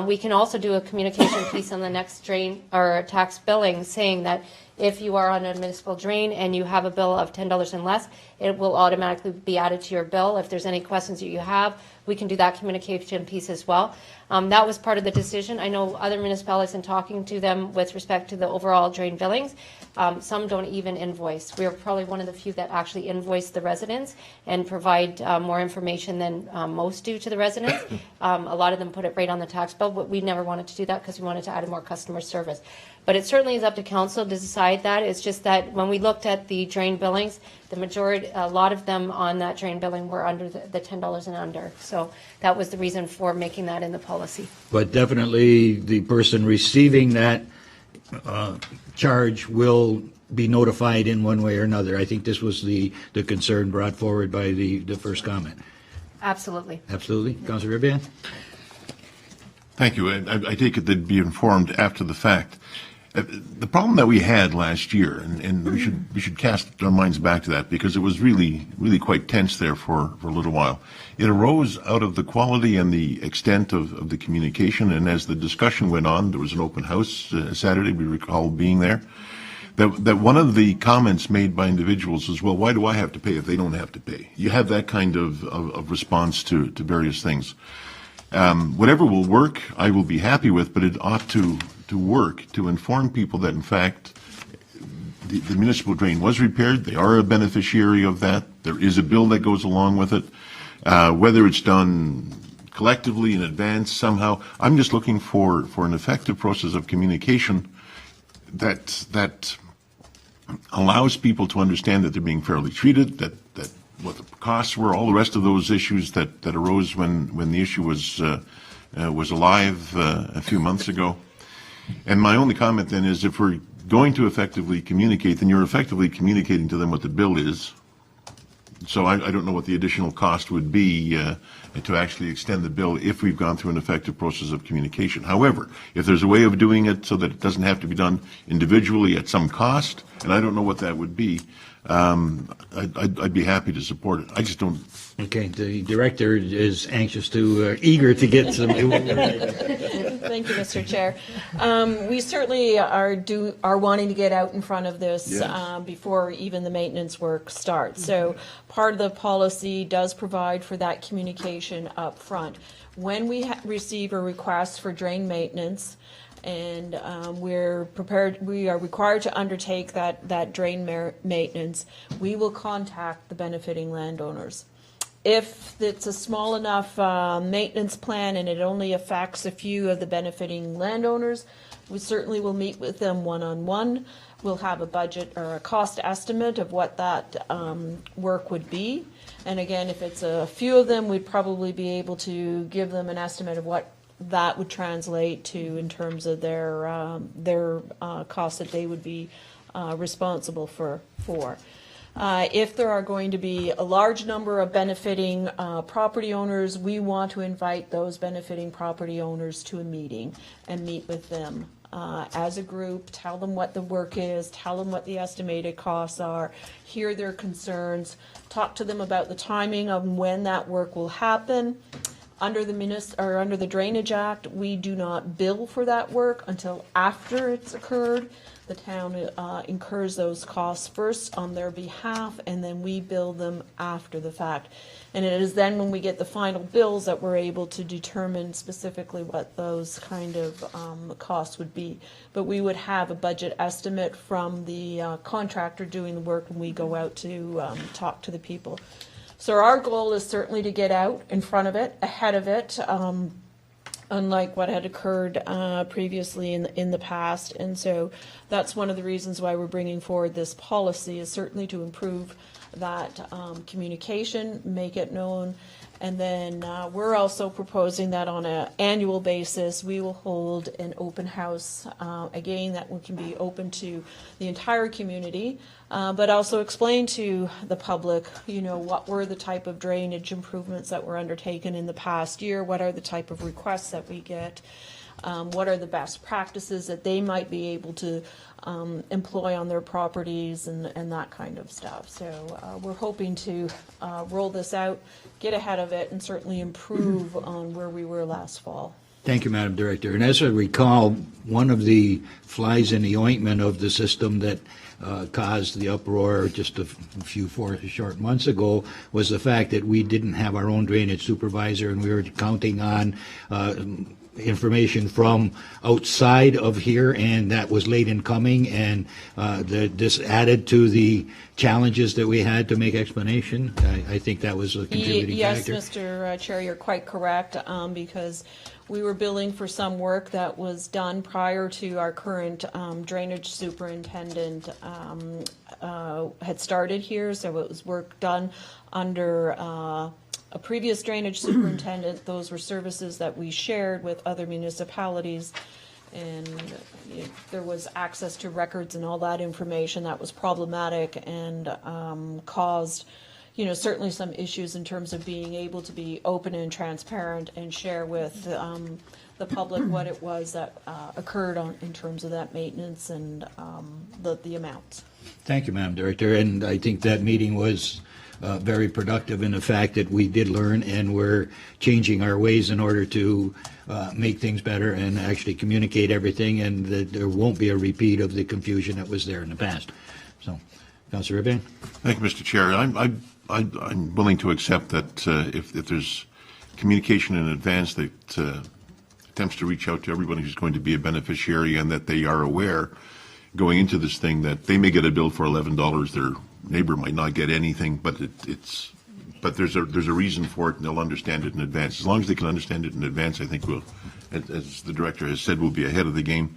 We can also do a communication piece on the next drain or tax billing saying that if you are on a municipal drain and you have a bill of $10 and less, it will automatically be added to your bill. If there's any questions that you have, we can do that communication piece as well. That was part of the decision. I know other municipalities, in talking to them with respect to the overall drain billings, some don't even invoice. We're probably one of the few that actually invoice the residents and provide more information than most do to the residents. A lot of them put it right on the tax bill, but we never wanted to do that because we wanted to add more customer service. But it certainly is up to council to decide that. It's just that when we looked at the drain billings, the majority, a lot of them on that drain billing were under the $10 and under. So that was the reason for making that in the policy. But definitely the person receiving that charge will be notified in one way or another. I think this was the concern brought forward by the first comment. Absolutely. Absolutely. Councilor Ribbian? Thank you. I take it they'd be informed after the fact. The problem that we had last year, and we should cast our minds back to that because it was really quite tense there for a little while. It arose out of the quality and the extent of the communication, and as the discussion went on, there was an open house Saturday, we recall being there. that one of the comments made by individuals is, well, why do I have to pay if they don't have to pay? You have that kind of response to various things. Whatever will work, I will be happy with, but it ought to work to inform people that, in fact, the municipal drain was repaired. They are a beneficiary of that. There is a bill that goes along with it. Whether it's done collectively in advance somehow, I'm just looking for an effective process of communication that allows people to understand that they're being fairly treated, that what the costs were, all the rest of those issues that arose when the issue was alive a few months ago. And my only comment then is, if we're going to effectively communicate, then you're effectively communicating to them what the bill is. So I don't know what the additional cost would be to actually extend the bill if we've gone through an effective process of communication. However, if there's a way of doing it so that it doesn't have to be done individually at some cost, and I don't know what that would be, I'd be happy to support it. I just don't. Okay, the director is anxious to, eager to get some. Thank you, Mr. Chair. We certainly are wanting to get out in front of this Yes. before even the maintenance work starts. So part of the policy does provide for that communication up front. When we receive a request for drain maintenance, and we are required to undertake that drain maintenance, we will contact the benefiting landowners. If it's a small enough maintenance plan and it only affects a few of the benefiting landowners, we certainly will meet with them one-on-one. We'll have a budget or a cost estimate of what that work would be. And again, if it's a few of them, we'd probably be able to give them an estimate of what that would translate to in terms of their costs that they would be responsible for. If there are going to be a large number of benefiting property owners, we want to invite those benefiting property owners to a meeting and meet with them as a group, tell them what the work is, tell them what the estimated costs are, hear their concerns, talk to them about the timing of when that work will happen. Under the Drainage Act, we do not bill for that work until after it's occurred. The town incurs those costs first on their behalf, and then we bill them after the fact. And it is then when we get the final bills that we're able to determine specifically what those kind of costs would be. But we would have a budget estimate from the contractor doing the work when we go out to talk to the people. So our goal is certainly to get out in front of it, ahead of it, unlike what had occurred previously in the past. And so that's one of the reasons why we're bringing forward this policy, is certainly to improve that communication, make it known. And then we're also proposing that on an annual basis, we will hold an open house, again, that can be open to the entire community, but also explain to the public, what were the type of drainage improvements that were undertaken in the past year, what are the type of requests that we get, what are the best practices that they might be able to employ on their properties and that kind of stuff. So we're hoping to roll this out, get ahead of it, and certainly improve on where we were last fall. Thank you, Madam Director. And as I recall, one of the flies in the ointment of the system that caused the uproar just a few short months ago was the fact that we didn't have our own drainage supervisor, and we were counting on information from outside of here, and that was late in coming, and this added to the challenges that we had to make explanation. I think that was a contributing factor. Yes, Mr. Chair, you're quite correct, because we were billing for some work that was done prior to our current drainage superintendent had started here, so it was work done under a previous drainage superintendent. Those were services that we shared with other municipalities, and there was access to records and all that information that was problematic and caused, certainly some issues in terms of being able to be open and transparent and share with the public what it was that occurred in terms of that maintenance and the amounts. Thank you, Madam Director. And I think that meeting was very productive in the fact that we did learn and we're changing our ways in order to make things better and actually communicate everything, and that there won't be a repeat of the confusion that was there in the past. So, Councillor Ribian? Thank you, Mr. Chair. I'm willing to accept that if there's communication in advance that attempts to reach out to everybody who's going to be a beneficiary, and that they are aware going into this thing that they may get a bill for $11, their neighbor might not get anything, but but there's a reason for it, and they'll understand it in advance. As long as they can understand it in advance, I think we'll, as the director has said, we'll be ahead of the game.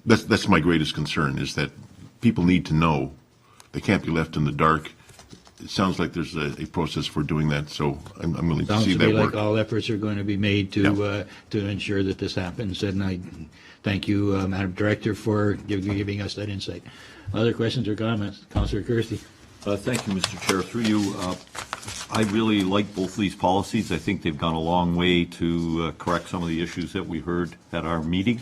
That's my greatest concern, is that people need to know. They can't be left in the dark. It sounds like there's a process for doing that, so I'm willing to Sounds see to that me work. like all efforts are going to be made to ensure that this happens, and I thank you, Madam Director, for giving us that insight. Other questions or comments? Councillor Kirsty. Thank you, Mr. Chair. Through you, I really like both of these policies. I think they've gone a long way to correct some of the issues that we heard at our meeting.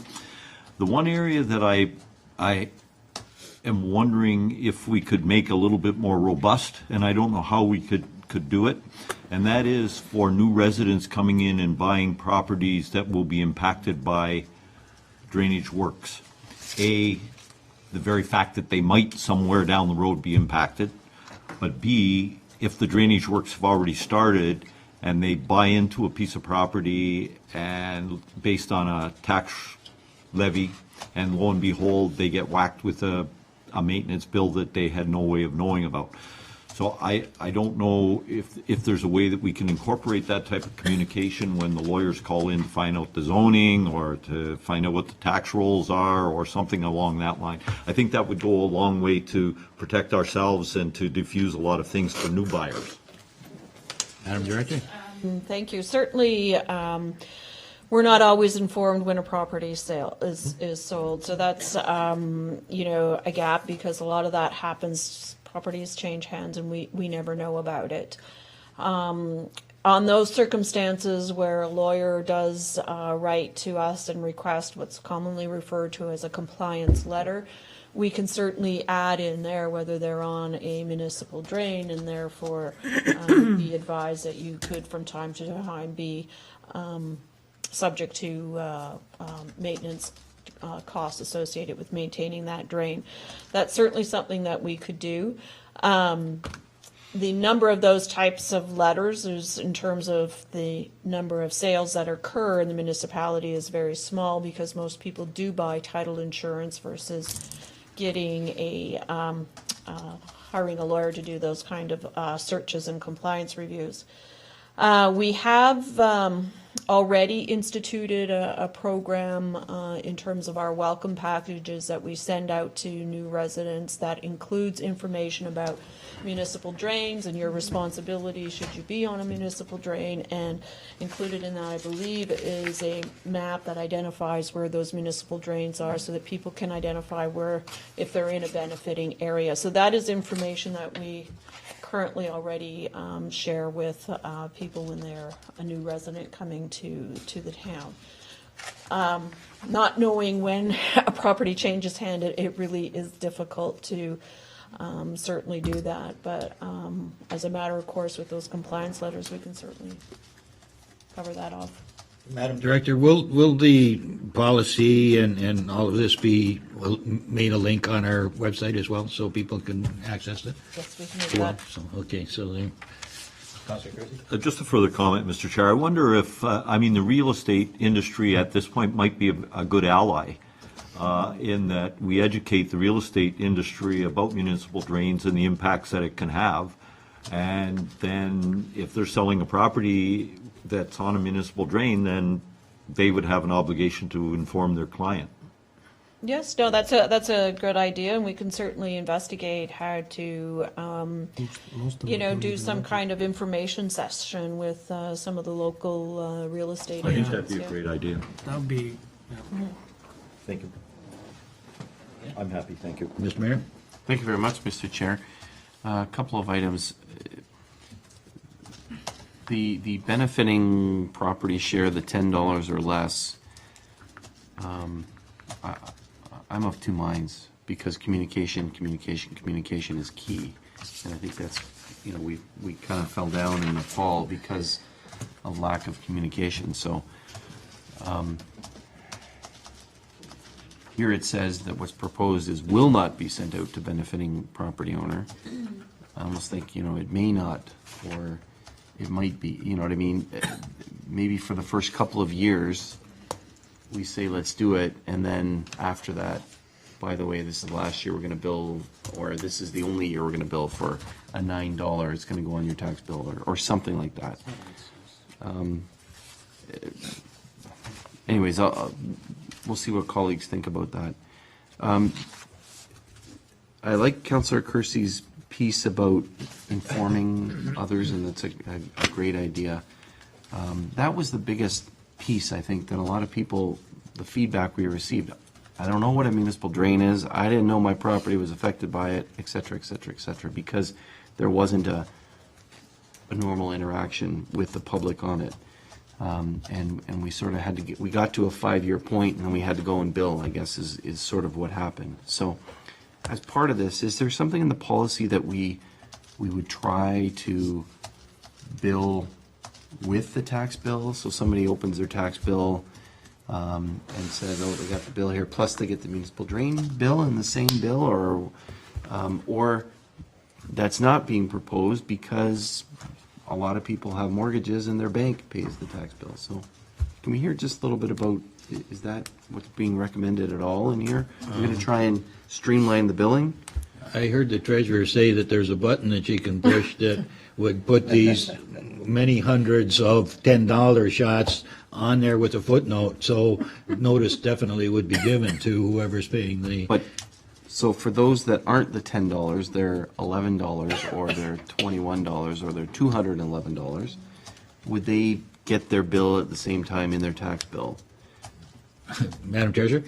The one area that I am wondering if we could make a little bit more robust, and I don't know how we could do it, and that is for new residents coming in and buying properties that will be impacted by drainage works. A, the very fact that they might somewhere down the road be impacted, but B, if the drainage works have already started and they buy into a piece of property and based on a tax levy, and lo and behold, they get whacked with a maintenance bill that they had no way of knowing about. So I don't know if there's a way that we can incorporate that type of communication when the lawyers call in to find out the zoning or to find out what the tax rolls are or something along that line. I think that would go a long way to protect ourselves and to diffuse a lot of things for new buyers. Madam Director? Thank you. Certainly, we're not always informed when a property sale is sold. So that's, a gap, because a lot of that happens, properties change hands and we never know about it. On those circumstances where a lawyer does write to us and request what's commonly referred to as a compliance letter, we can certainly add in there whether they're on a municipal drain, and therefore be advised that you could from time to time be subject to maintenance costs associated with maintaining that drain. That's certainly something that we could do. The number of those types of letters is, in terms of the number of sales that occur in the municipality, is very small, because most people do buy title insurance versus getting hiring a lawyer to do those kind of searches and compliance reviews. We have already instituted a program in terms of our welcome packages that we send out to new residents that includes information about municipal drains and your responsibility should you be on a municipal drain, and included in that, I believe, is a map that identifies where those municipal drains are so that people can identify where, if they're in a benefiting area. So that is information that we currently already share with people when they're a new resident coming to the town. Not knowing when a property changes hand, it really is difficult to certainly do that, but as a matter of course, with those compliance letters, we can certainly cover that off. Madam Director, will the policy and all of this be made a link on our website as well, so people can access it? Yes, we can do that. So, okay, so then, Just a further comment, Mr. Chair. I wonder if, the real estate industry at this point might be a good ally in that we educate the real estate industry about municipal drains and the impacts that it can have. And then if they're selling a property that's on a municipal drain, then they would have an obligation to inform their client. Yes, no, that's a good idea, and we can certainly investigate how to, do some kind of information session with some of the local real estate I think agents. that'd be a yeah. great idea. That would be, Thank you. I'm happy, thank you. Mr. Mayor? Thank you very much, Mr. Chair. A couple of items. The benefiting property share, the $10 or less, I'm of two minds, because communication is key. And I think that's, we kind of fell down in the fall because of lack of communication, so. Here it says that what's proposed is will not be sent out to benefiting property owner. I almost think, it may not, or it might be, you know what I mean? Maybe for the first couple of years, we say, let's do it, and then after that, by the way, this is the last year we're gonna bill, or this is the only year we're gonna bill for a $9, it's gonna go on your tax bill, or something like that. Anyways, we'll see what colleagues think about that. I like Councillor Kersey's piece about informing others, and that's a great idea. That was the biggest piece, I think, that a lot of people, the feedback we received, I don't know what a municipal drain is, I didn't know my property was affected by it, et cetera, et cetera, et cetera, because there wasn't a normal interaction with the public on it. And we sort of had to we got to a 5-year point, and then we had to go and bill, I guess, is sort of what happened. So as part of this, is there something in the policy that we would try to bill with the tax bill? So somebody opens their tax bill and says, oh, they got the bill here, plus they get the municipal drain bill in the same bill, or that's not being proposed because a lot of people have mortgages and their bank pays the tax bill. So can we hear just a little bit about, is that what's being recommended at all in here? We're going to try and streamline the billing? I heard the treasurer say that there's a button that you can push that would put these many hundreds of $10 shots on there with a footnote, so notice definitely would be given to whoever's paying the. But, so for those that aren't the $10, they're $11, or they're $21, or they're $211, would they get their bill at the same time in their tax bill? Madam Treasurer?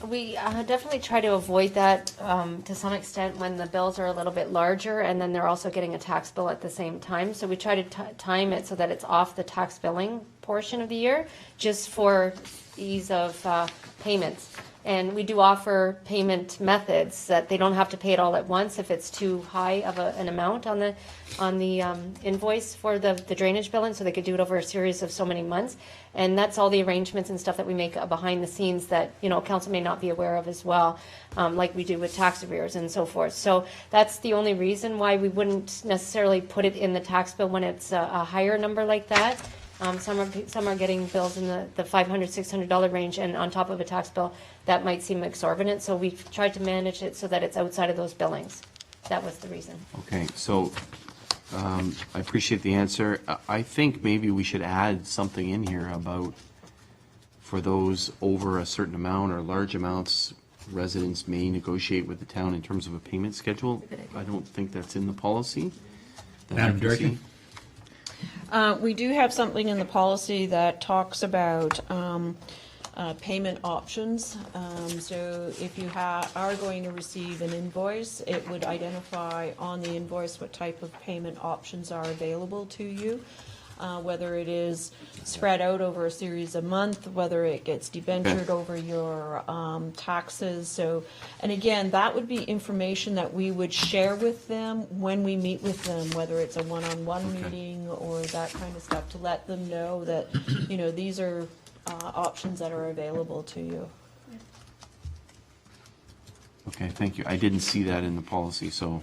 We definitely try to avoid that to some extent when the bills are a little bit larger, and then they're also getting a tax bill at the same time. So we try to time it so that it's off the tax billing portion of the year, just for ease of payments. And we do offer payment methods that they don't have to pay it all at once if it's too high of an amount on the invoice for the drainage billing, so they could do it over a series of so many months. And that's all the arrangements and stuff that we make behind the scenes that, council may not be aware of as well, like we do with tax arrears and so forth. So that's the only reason why we wouldn't necessarily put it in the tax bill when it's a higher number like that. Some are getting bills in the $500, $600 range, and on top of a tax bill, that might seem exorbitant. So we've tried to manage it so that it's outside of those billings. That was the reason. Okay, so I appreciate the answer. I think maybe we should add something in here about, for those over a certain amount or large amounts, residents may negotiate with the town in terms of a payment schedule. I don't think that's in the policy. Madam Director? We do have something in the policy that talks about payment options. So if you are going to receive an invoice, it would identify on the invoice what type of payment options are available to you, whether it is spread out over a series of months, whether it gets debentured over your taxes. So, and again, that would be information that we would share with them when we meet with them, whether it's a one-on-one meeting or that kind of stuff, to let them know that, these are options that are available to you. Okay, thank you. I didn't see that in the policy, so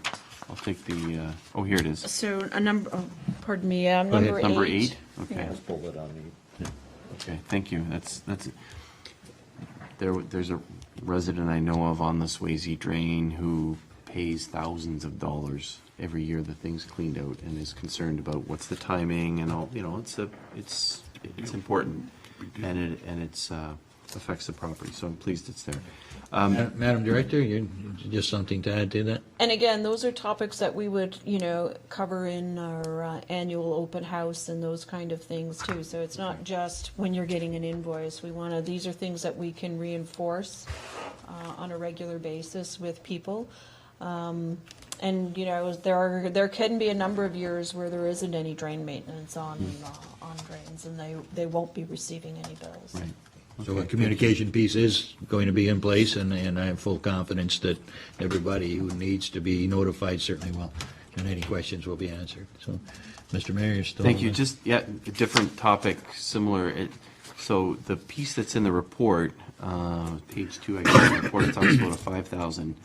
I'll take the, oh, here it is. So number 8. Number 8? Okay. Yeah. Pull it on the. Okay, thank you. There's a resident I know of on the Swayze drain who pays thousands of dollars every year the thing's cleaned out, and is concerned about what's the timing and all, it's important, and it's affects the property, so I'm pleased it's there. Madam Director, just something to add to that? And again, those are topics that we would, cover in our annual open house and those kind of things too. So it's not just when you're getting an invoice. These are things that we can reinforce on a regular basis with people. And there can be a number of years where there isn't any drain maintenance on drains, and they won't be receiving any bills. Right. So a communication piece is going to be in place, and I have full confidence that everybody who needs to be notified certainly will, and any questions will be answered. So, Mr. Mayor, you're still. Thank you. Just, yeah, a different topic, similar. So the piece that's in the report, page 2, I guess, the report, it talks about a 5,000.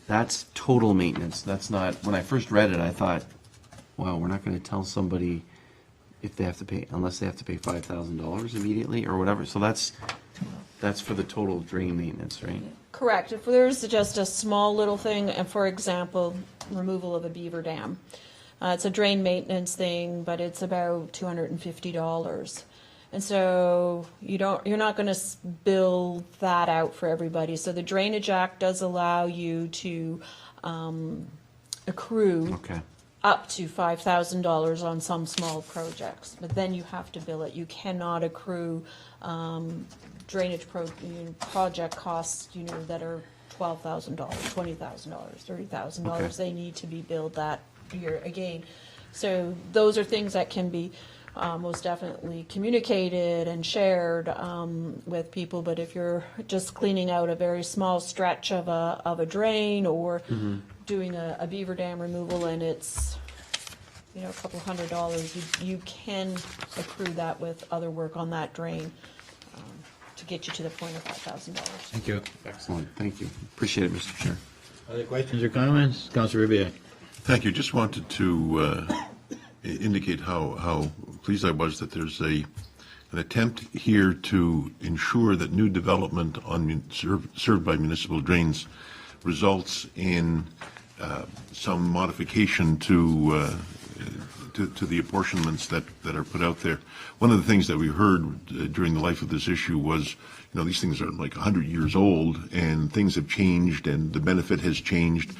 That's total maintenance. That's not, when I first read it, I thought, wow, we're not going to tell somebody if they have to pay, unless they have to pay $5,000 immediately or whatever. So that's for the total drain maintenance, right? Correct. If there's just a small little thing, and for example, removal of a beaver dam, it's a drain maintenance thing, but it's about $250. And so you're not going to bill that out for everybody. So the Drainage Act does allow you to accrue Okay. up to $5,000 on some small projects, but then you have to bill it. You cannot accrue drainage project costs, that are $12,000, $20,000, $30,000. Okay. They need to be billed that year again. So those are things that can be most definitely communicated and shared with people. But if you're just cleaning out a very small stretch of a drain or doing a beaver dam removal and it's a couple $100, you can accrue that with other work on that drain to get you to the point of $5,000. Thank you. Excellent. Thank you. Appreciate it, Mr. Chair. Other questions or comments? Councilor Ribbiak. Thank you. Just wanted to indicate how pleased I was that there's an attempt here to ensure that new development served by municipal drains results in some modification to the apportionments that are put out there. One of the things that we heard during the life of this issue was, these things are like 100 years old and things have changed and the benefit has changed.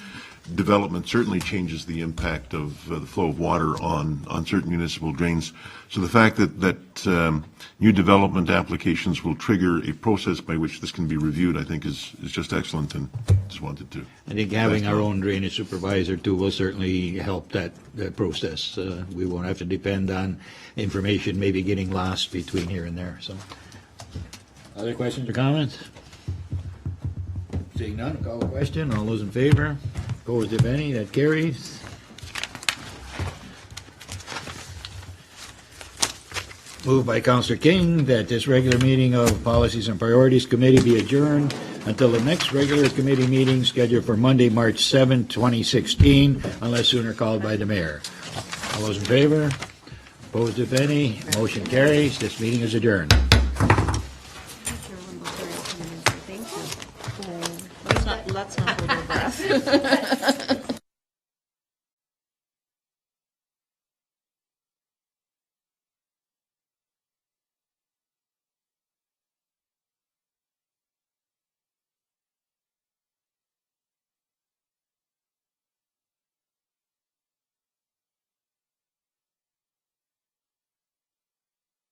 Development certainly changes the impact of the flow of water on certain municipal drains. So the fact that new development applications will trigger a process by which this can be reviewed, I think is just excellent, and just wanted to. I think having our own drainage supervisor too will certainly help that process. We won't have to depend on information maybe getting lost between here and there. So, other questions or comments? Seeing none, call the question. All those in favor? Opposed, if any? That carries. Moved by Councillor King that this regular meeting of Policies and Priorities Committee be adjourned until the next regular committee meeting scheduled for Monday, March 7, 2016, unless sooner called by the mayor. All those in favor? Opposed, if any? Motion carries. This meeting is adjourned. Let's not hold our breath.